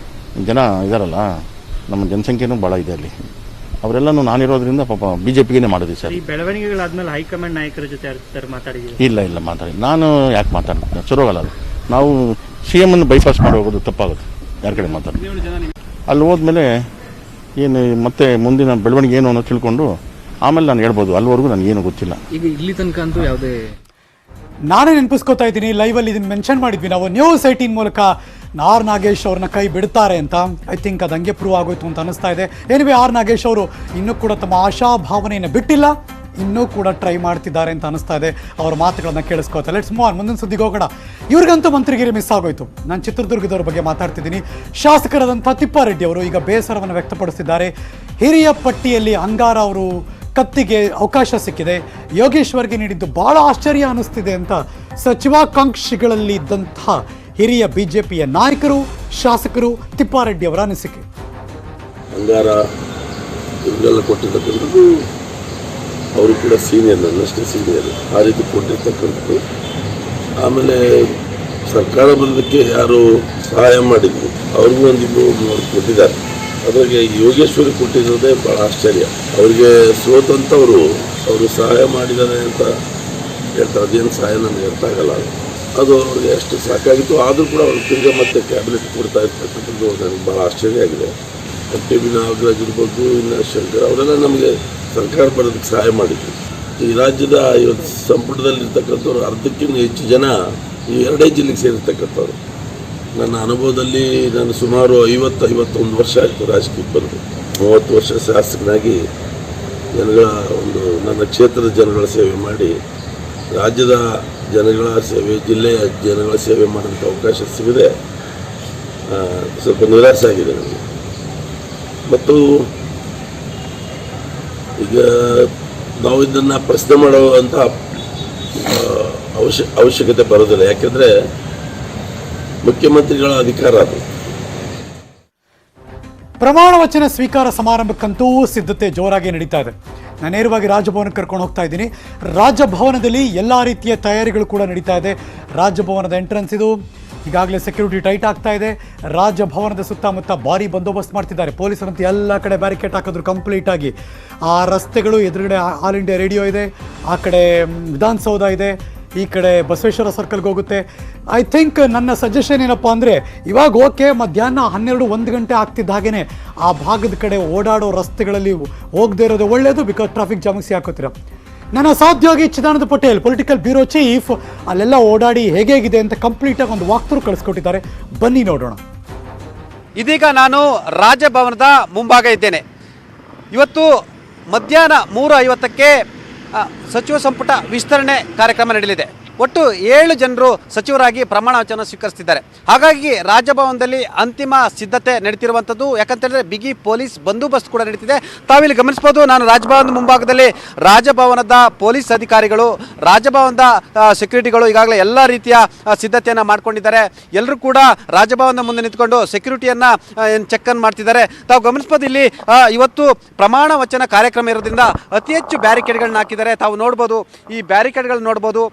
ಜನ ಇದ್ದಾರಲ್ಲ, ನಮ್ಮ ಜನಸಂಖ್ಯೆನೂ ಭಾಳ ಇದೆ ಅಲ್ಲಿ. ಅವರೆಲ್ಲನೂ ನಾನಿರೋದ್ರಿಂದ ಪಾಪ BJPಗೆ ಮಾಡಿದ್ವಿ ಸರ್. ಈ ಬೆಳವಣಿಗೆಗಳಾದ್ಮೇಲೆ ಹೈಕಮಾಂಡ್ ನಾಯಕರ ಜೊತೆ ಮಾತಾಡಿದ್ವಿ? ಇಲ್ಲ ಮಾತಾಡಿ. ನಾನು ಯಾಕೆ ಮಾತಾಡ್ತೀನಿ, ಸರೋಗಲ್ಲ. ನಾವು CM ಅನ್ನು ಬೈಪಾಸ್ ಮಾಡಿ ಹೋಗೋದು ತಪ್ಪಾಗುತ್ತೆ. ಯಾರ ಕಡೆ ಮಾತಾಡ್ತೀವಿ. ಅಲ್ಲಿ ಹೋದ್ಮೇಲೆ ಏನು ಮತ್ತೆ ಮುಂದಿನ ಬೆಳವಣಿಗೆ ಏನು ಅನ್ನೋ ತಿಳ್ಕೊಂಡು ಆಮೇಲೆ ನಾನು ಹೇಳ್ಬೋದು. ಅಲ್ಲಿವರೆಗೂ ನನಗೇನು ಗೊತ್ತಿಲ್ಲ. ಈಗ ಇಲ್ಲಿ ತನಕ ಅಂತೂ ಯಾವುದೇ ನಾನೇ ನೆನಪಿಸ್ಕೊತಾ ಇದ್ದೀನಿ. ಲೈವಲ್ಲಿ ಇದನ್ನು ಮೆನ್ಷನ್ ಮಾಡಿದ್ವಿ ನಾವು. News 18 ಮೂಲಕ ಆರ್ ನಾಗೇಶ್ ಅವ್ರನ್ನ ಕೈ ಬಿಡ್ತಾರೆ ಅಂತ. ಐ ಥಿಂಕ್ ಅದು ಹಂಗೆ ಪ್ರೂವ್ ಆಗೋಯ್ತು ಅಂತ ಅನಿಸ್ತಾ ಇದೆ. ಏನಿವೆ ಆರ್ ನಾಗೇಶ್ ಅವರು ಇನ್ನೂ ಕೂಡ ತಮ್ಮ ಆಶಾಭಾವನೆಯನ್ನು ಬಿಟ್ಟಿಲ್ಲ, ಇನ್ನೂ ಕೂಡ ಟ್ರೈ ಮಾಡ್ತಿದ್ದಾರೆ ಅಂತ ಅನಿಸ್ತಾ ಇದೆ. ಅವರ ಮಾತುಗಳನ್ನು ಕೇಳಿಸ್ಕೋತಾರೆ. Let's move on. ಮುಂದಿನ ಸುದ್ದಿಗೆ ಹೋಗೋಣ. ಇವ್ರಿಗಂತೂ ಮಂತ್ರಿಗಿರಿ ಮಿಸ್ ಆಗೋಯ್ತು. ನಾನು ಚಿತ್ರದುರ್ಗದವ್ರ ಬಗ್ಗೆ ಮಾತಾಡ್ತಿದ್ದೀನಿ. ಶಾಸಕರಾದಂಥ ತಿಪ್ಪಾರೆಡ್ಡಿ ಅವರು ಈಗ ಬೇಸರವನ್ನು ವ್ಯಕ್ತಪಡಿಸಿದ್ದಾರೆ. ಹಿರಿಯ ಪಟ್ಟಿಯಲ್ಲಿ ಅಂಗಾರ ಅವರು ಕತ್ತಿಗೆ ಅವಕಾಶ ಸಿಕ್ಕಿದೆ, ಯೋಗೇಶ್ವರ್ಗೆ ನೀಡಿದ್ದು ಭಾಳ ಆಶ್ಚರ್ಯ ಅನ್ನಿಸ್ತಿದೆ ಅಂತ ಸಚಿವಾಕಾಂಕ್ಷಿಗಳಲ್ಲಿ ಇದ್ದಂಥ ಹಿರಿಯ BJPಯ ನಾಯಕರು, ಶಾಸಕರು ತಿಪ್ಪಾರೆಡ್ಡಿ ಅವರ ಅನಿಸಿಕೆ. ಅಂಗಾರ ಇವರೆಲ್ಲ ಕೊಟ್ಟಿರ್ತಕ್ಕಂಥದ್ದು ಅವರು ಕೂಡ ಸೀನಿಯರ್, ನನ್ನಷ್ಟೇ ಸೀನಿಯರ್. ಆ ರೀತಿ ಕೊಟ್ಟಿರ್ತಕ್ಕಂಥದ್ದು. ಆಮೇಲೆ ಸರ್ಕಾರ ಬರೋದಕ್ಕೆ ಯಾರು ಸಹಾಯ ಮಾಡಿದ್ರು ಅವ್ರಿಗೂ ಒಂದಿಬ್ಬರು ಕೊಟ್ಟಿದ್ದಾರೆ. ಅದ್ರಾಗೆ ಯೋಗೇಶ್ವರಿ ಕೊಟ್ಟಿರೋದೇ ಭಾಳ ಆಶ್ಚರ್ಯ. ಅವರಿಗೆ ಸೋತಂಥವರು ಅವರು ಸಹಾಯ ಮಾಡಿದ್ದಾರೆ ಅಂತ ಹೇಳ್ತಾರೆ. ಅದೇನು ಸಹಾಯ ನನಗೆ ಅರ್ಥ ಆಗಲ್ಲ. ಅದು ಅವ್ರಿಗೆ ಅಷ್ಟು ಸಾಕಾಗಿತ್ತು. ಆದರೂ ಕೂಡ ಅವ್ರು ತಿರ್ಗಿ ಮತ್ತೆ ಕ್ಯಾಬಿನೆಟ್ ಕೊಡ್ತಾ ಇರ್ತಕ್ಕಂಥದ್ದು ನನಗೆ ಭಾಳ ಆಶ್ಚರ್ಯ ಆಗಿದೆ. TB ನಾಗರಾಜ್ ಇರ್ಬೋದು, ಇನ್ನು ಶಂಕರ್ ಅವರೆಲ್ಲ ನಮಗೆ ಸರ್ಕಾರ ಬರೋದಕ್ಕೆ ಸಹಾಯ ಮಾಡಿದ್ರು. ಈ ರಾಜ್ಯದ ಇವತ್ತು ಸಂಪುಟದಲ್ಲಿರ್ತಕ್ಕಂಥವ್ರು ಅರ್ಧಕ್ಕಿಂತ ಹೆಚ್ಚು ಜನ ಈ 2 ಜಿಲ್ಲೆಗೆ ಸೇರಿರ್ತಕ್ಕಂಥವ್ರು. ನನ್ನ ಅನುಭವದಲ್ಲಿ ನಾನು ಸುಮಾರು 50-51 ವರ್ಷ ಆಯಿತು ರಾಜಕೀಯಕ್ಕೆ ಬಂದು. 30 ವರ್ಷ ಶಾಸಕನಾಗಿ ಜನಗಳ ನನ್ನ ಕ್ಷೇತ್ರದ ಜನಗಳ ಸೇವೆ ಮಾಡಿ, ರಾಜ್ಯದ ಜನಗಳ ಸೇವೆ, ಜಿಲ್ಲೆಯ ಜನಗಳ ಸೇವೆ ಮಾಡೋಂಥ ಅವಕಾಶ ಸಿಗದೆ ಸ್ವಲ್ಪ ನಿರಾಸೆ ಆಗಿದೆ ನನಗೆ. ಮತ್ತು ಈಗ ನಾವು ಇದನ್ನು ಪ್ರಶ್ನೆ ಮಾಡುವಂಥ ಅವಶ್ಯಕತೆ ಬರೋದಿಲ್ಲ. ಯಾಕೆಂದರೆ ಮುಖ್ಯಮಂತ್ರಿಗಳ ಅಧಿಕಾರ ಅದು. ಪ್ರಮಾಣ ವಚನ ಸ್ವೀಕಾರ ಸಮಾರಂಭಕ್ಕಂತೂ ಸಿದ್ಧತೆ ಜೋರಾಗಿ ನಡೀತಾ ಇದೆ. ನಾನು ನೇರವಾಗಿ ರಾಜಭವನಕ್ಕೆ ಕರ್ಕೊಂಡು ಹೋಗ್ತಾ ಇದ್ದೀನಿ. ರಾಜಭವನದಲ್ಲಿ ಎಲ್ಲ ರೀತಿಯ ತಯಾರಿಗಳು ಕೂಡ ನಡೀತಾ ಇದೆ. ರಾಜಭವನದ ಎಂಟ್ರೆನ್ಸ್ ಇದು. ಈಗಾಗಲೇ ಸೆಕ್ಯೂರಿಟಿ ಟೈಟ್ ಆಗ್ತಾ ಇದೆ. ರಾಜಭವನದ ಸುತ್ತಮುತ್ತ ಭಾರಿ ಬಂದೋಬಸ್ತ್ ಮಾಡ್ತಿದ್ದಾರೆ. ಪೊಲೀಸರಂತೂ ಎಲ್ಲ ಕಡೆ ಬ್ಯಾರಿಕೇಡ್ ಹಾಕಿದ್ರು ಕಂಪ್ಲೀಟಾಗಿ. ಆ ರಸ್ತೆಗಳು ಎದುರುಗಡೆ ಆಲ್ ಇಂಡಿಯಾ ರೇಡಿಯೋ ಇದೆ, ಆ ಕಡೆ ವಿಧಾನಸೌಧ ಇದೆ, ಈ ಕಡೆ ಬಸವೇಶ್ವರ ಸರ್ಕಲ್ಗೆ ಹೋಗುತ್ತೆ. ಐ ಥಿಂಕ್ ನನ್ನ ಸಜೆಷನ್ ಏನಪ್ಪ ಅಂದರೆ, ಇವಾಗ ಓಕೆ ಮಧ್ಯಾಹ್ನ 12-1 ಗಂಟೆ ಆಗ್ತಿದ್ದ ಹಾಗೇ ಆ ಭಾಗದ ಕಡೆ ಓಡಾಡೋ ರಸ್ತೆಗಳಲ್ಲಿ ಹೋಗದೇ ಇರೋದು ಒಳ್ಳೆಯದು. ಬಿಕಾಸ್ ಟ್ರಾಫಿಕ್ ಜಾಮಿಗೆ ಹಾಕೋತೀರ. ನನ್ನ ಸಹೋದ್ಯೋಗಿ Chidananda Patel, political bureau chief, ಅಲ್ಲೆಲ್ಲ ಓಡಾಡಿ ಹೇಗಿದೆ ಅಂತ ಕಂಪ್ಲೀಟಾಗಿ ಒಂದು ವಾಕ್ ಥ್ರೂ ಕಳಿಸ್ಕೊಟ್ಟಿದ್ದಾರೆ. ಬನ್ನಿ ನೋಡೋಣ. ಇದೀಗ ನಾನು ರಾಜಭವನದ ಮುಂಭಾಗ ಇದ್ದೇನೆ. ಇವತ್ತು ಮಧ್ಯಾಹ್ನ 3:50ಕ್ಕೆ ಸಚಿವ ಸಂಪುಟ ವಿಸ್ತರಣೆ ಕಾರ್ಯಕ್ರಮ ನಡೆಯಲಿದೆ. ಒಟ್ಟು 7 ಜನರು ಸಚಿವರಾಗಿ ಪ್ರಮಾಣ ವಚನ ಸ್ವೀಕರಿಸ್ತಿದ್ದಾರೆ. ಹಾಗಾಗಿ ರಾಜಭವನದಲ್ಲಿ ಅಂತಿಮ ಸಿದ್ಧತೆ ನಡೀತಿರುವಂಥದ್ದು. ಯಾಕಂತೇಳಿದ್ರೆ ಬಿಗಿ ಪೊಲೀಸ್ ಬಂದೋಬಸ್ತ್ ಕೂಡ ನಡೀತಿದೆ. ತಾವಿಲ್ಲಿ ಗಮನಿಸಬಹುದು. ನಾನು ರಾಜಭವನದ ಮುಂಭಾಗದಲ್ಲಿ ರಾಜಭವನದ ಪೊಲೀಸ್ ಅಧಿಕಾರಿಗಳು, ರಾಜಭವನದ ಸೆಕ್ಯೂರಿಟಿಗಳು ಈಗಾಗಲೇ ಎಲ್ಲ ರೀತಿಯ ಸಿದ್ಧತೆಯನ್ನು ಮಾಡ್ಕೊಂಡಿದ್ದಾರೆ. ಎಲ್ಲರೂ ಕೂಡ ರಾಜಭವನದ ಮುಂದೆ ನಿಂತ್ಕೊಂಡು ಸೆಕ್ಯೂರಿಟಿಯನ್ನು ಚೆಕ್ ಅನ್ನು ಮಾಡ್ತಿದ್ದಾರೆ. ತಾವು ಗಮನಿಸಬಹುದು, ಇಲ್ಲಿ ಇವತ್ತು ಪ್ರಮಾಣ ವಚನ ಕಾರ್ಯಕ್ರಮ ಇರೋದ್ರಿಂದ ಅತಿ ಹೆಚ್ಚು ಬ್ಯಾರಿಕೇಡ್ಗಳನ್ನ ಹಾಕಿದ್ದಾರೆ. ತಾವು ನೋಡ್ಬೋದು, ಈ ಬ್ಯಾರಿಕೇಡ್ಗಳನ್ನ ನೋಡ್ಬೋದು.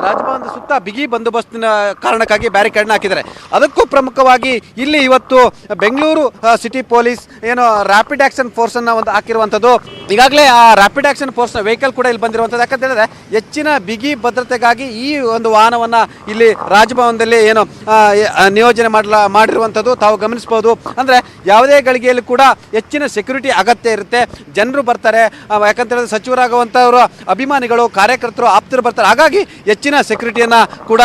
ರಾಜಭವನದ ಸುತ್ತ ಬಿಗಿ ಬಂದೋಬಸ್ತಿನ ಕಾರಣಕ್ಕಾಗಿ ಬ್ಯಾರಿಕೇಡ್ನ ಹಾಕಿದ್ದಾರೆ. ಅದಕ್ಕೂ ಪ್ರಮುಖವಾಗಿ ಇಲ್ಲಿ ಇವತ್ತು ಬೆಂಗಳೂರು ಸಿಟಿ ಪೊಲೀಸ್ ಏನು ರ್ಯಾಪಿಡ್ ಆಕ್ಷನ್ ಫೋರ್ಸ್ ಅನ್ನ ಒಂದು ಹಾಕಿರುವಂಥದ್ದು. ಈಗಾಗಲೇ ಆ ರ್ಯಾಪಿಡ್ ಆಕ್ಷನ್ ಫೋರ್ಸ್ನ ವೆಹಿಕಲ್ ಕೂಡ ಇಲ್ಲಿ ಬಂದಿರುವಂಥದ್ದು. ಯಾಕಂತ ಹೇಳಿದ್ರೆ ಹೆಚ್ಚಿನ ಬಿಗಿ ಭದ್ರತೆಗಾಗಿ ಈ ಒಂದು ವಾಹನವನ್ನು ಇಲ್ಲಿ ರಾಜಭವನದಲ್ಲಿ ಏನು ನಿಯೋಜನೆ ಮಾಡಿರುವಂಥದ್ದು ತಾವು ಗಮನಿಸಬಹುದು. ಅಂದರೆ ಯಾವುದೇ ಗಳಿಗೆಯಲ್ಲಿ ಕೂಡ ಹೆಚ್ಚಿನ ಸೆಕ್ಯೂರಿಟಿ ಅಗತ್ಯ ಇರುತ್ತೆ. ಜನರು ಬರ್ತಾರೆ, ಯಾಕಂತ ಹೇಳಿದ್ರೆ ಸಚಿವರಾಗುವಂಥವರು ಅಭಿಮಾನಿಗಳು, ಕಾರ್ಯಕರ್ತರು, ಆಪ್ತರು ಬರ್ತಾರೆ. ಹಾಗಾಗಿ ಹೆಚ್ಚಿನ ಸೆಕ್ಯೂರಿಟಿಯನ್ನು ಕೂಡ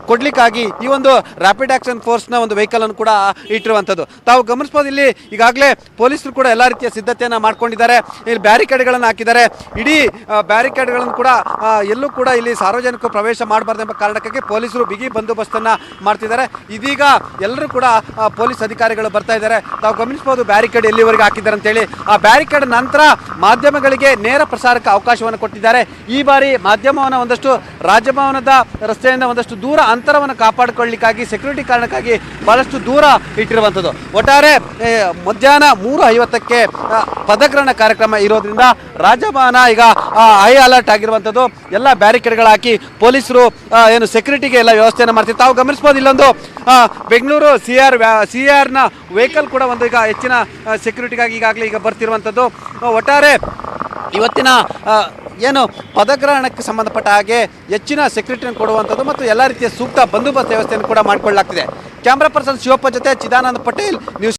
ಕೊಡ್ಲಿಕ್ಕಾಗಿ ಈ ಒಂದು ರ್ಯಾಪಿಡ್ ಆಕ್ಷನ್ ಫೋರ್ಸ್ನ ಒಂದು ವೆಹಿಕಲ್ ಅನ್ನು ಕೂಡ ಇಟ್ಟಿರುವಂಥದ್ದು ತಾವು ಗಮನಿಸಬಹುದು. ಇಲ್ಲಿ ಈಗಾಗಲೇ ಪೊಲೀಸರು ಕೂಡ ಎಲ್ಲ ರೀತಿಯ ಸಿದ್ಧತೆಯನ್ನು ಮಾಡ್ಕೊಂಡಿದ್ದಾರೆ. ಇಲ್ಲಿ ಬ್ಯಾರಿಕೇಡ್ಗಳನ್ನು ಹಾಕಿದ್ದಾರೆ. ಇಡೀ ಬ್ಯಾರಿಕೇಡ್ಗಳನ್ನು ಕೂಡ ಎಲ್ಲೂ ಕೂಡ ಇಲ್ಲಿ ಸಾರ್ವಜನಿಕರು ಪ್ರವೇಶ ಮಾಡಬಾರ್ದು ಎಂಬ ಕಾರಣಕ್ಕಾಗಿ ಪೊಲೀಸರು ಬಿಗಿ ಬಂದೋಬಸ್ತನ್ನು ಮಾಡ್ತಿದ್ದಾರೆ. ಇದೀಗ ಎಲ್ಲರೂ ಕೂಡ ಪೊಲೀಸ್ ಅಧಿಕಾರಿಗಳು ಬರ್ತಾ ಇದ್ದಾರೆ. ತಾವು ಗಮನಿಸಬಹುದು ಬ್ಯಾರಿಕೇಡ್ ಎಲ್ಲಿವರೆಗೆ ಹಾಕಿದ್ದಾರೆ ಅಂತೇಳಿ. ಆ ಬ್ಯಾರಿಕೇಡ್ ನಂತರ ಮಾಧ್ಯಮಗಳಿಗೆ ನೇರ ಪ್ರಸಾರಕ್ಕೆ ಅವಕಾಶವನ್ನು ಕೊಟ್ಟಿದ್ದಾರೆ. ಈ ಬಾರಿ ಮಾಧ್ಯಮವನ್ನು ಒಂದಷ್ಟು ರಾಜಭವನದ ರಸ್ತೆಯಿಂದ ಒಂದಷ್ಟು ದೂರ ಅಂತರವನ್ನು ಕಾಪಾಡಿಕೊಳ್ಳಲಿಕ್ಕಾಗಿ ಸೆಕ್ಯೂರಿಟಿ ಕಾರಣಕ್ಕಾಗಿ ಬಹಳಷ್ಟು ದೂರ ಇಟ್ಟಿರುವಂಥದ್ದು. ಒಟ್ಟಾರೆ ಮಧ್ಯಾಹ್ನ 3:50ಕ್ಕೆ ಪದಗ್ರಹಣ ಕಾರ್ಯಕ್ರಮ ಇರೋದ್ರಿಂದ ರಾಜಭವನ ಈಗ ಹೈ ಅಲರ್ಟ್ ಆಗಿರುವಂಥದ್ದು. ಎಲ್ಲ ಬ್ಯಾರಿಕೇಡ್ಗಳು ಹಾಕಿ ಪೊಲೀಸರು ಏನು ಸೆಕ್ಯೂರಿಟಿಗೆ ಎಲ್ಲ ವ್ಯವಸ್ಥೆಯನ್ನು ಮಾಡ್ತಿದ್ದಾರೆ. ತಾವು ಗಮನಿಸಬಹುದು, ಇಲ್ಲೊಂದು ಬೆಂಗಳೂರು CRನ ವೆಹಿಕಲ್ ಕೂಡ ಒಂದು ಈಗ ಹೆಚ್ಚಿನ ಸೆಕ್ಯೂರಿಟಿಗಾಗಿ ಈಗಾಗಲೇ ಈಗ ಬರ್ತಿರುವಂಥದ್ದು. ಒಟ್ಟಾರೆ ಇವತ್ತಿನ ಏನು ಪದಗ್ರಹಣಕ್ಕೆ ಸಂಬಂಧಪಟ್ಟ ಹಾಗೆ ಹೆಚ್ಚಿನ ಸೆಕ್ಯೂರಿಟಿಯನ್ನು ಕೊಡುವಂಥದ್ದು ಮತ್ತು ಎಲ್ಲ ರೀತಿಯ ಸೂಕ್ತ ಬಂದೋಬಸ್ತ್ ವ್ಯವಸ್ಥೆಯನ್ನು ಕೂಡ ಮಾಡಿಕೊಳ್ಳಲಾಗ್ತಿದೆ. ಕ್ಯಾಮ್ರಾ ಪರ್ಸನ್ ಶಿವಪ್ಪ ಜೊತೆ ಚಿದಾನಂದ ಪಟೇಲ್, ನ್ಯೂಸ್.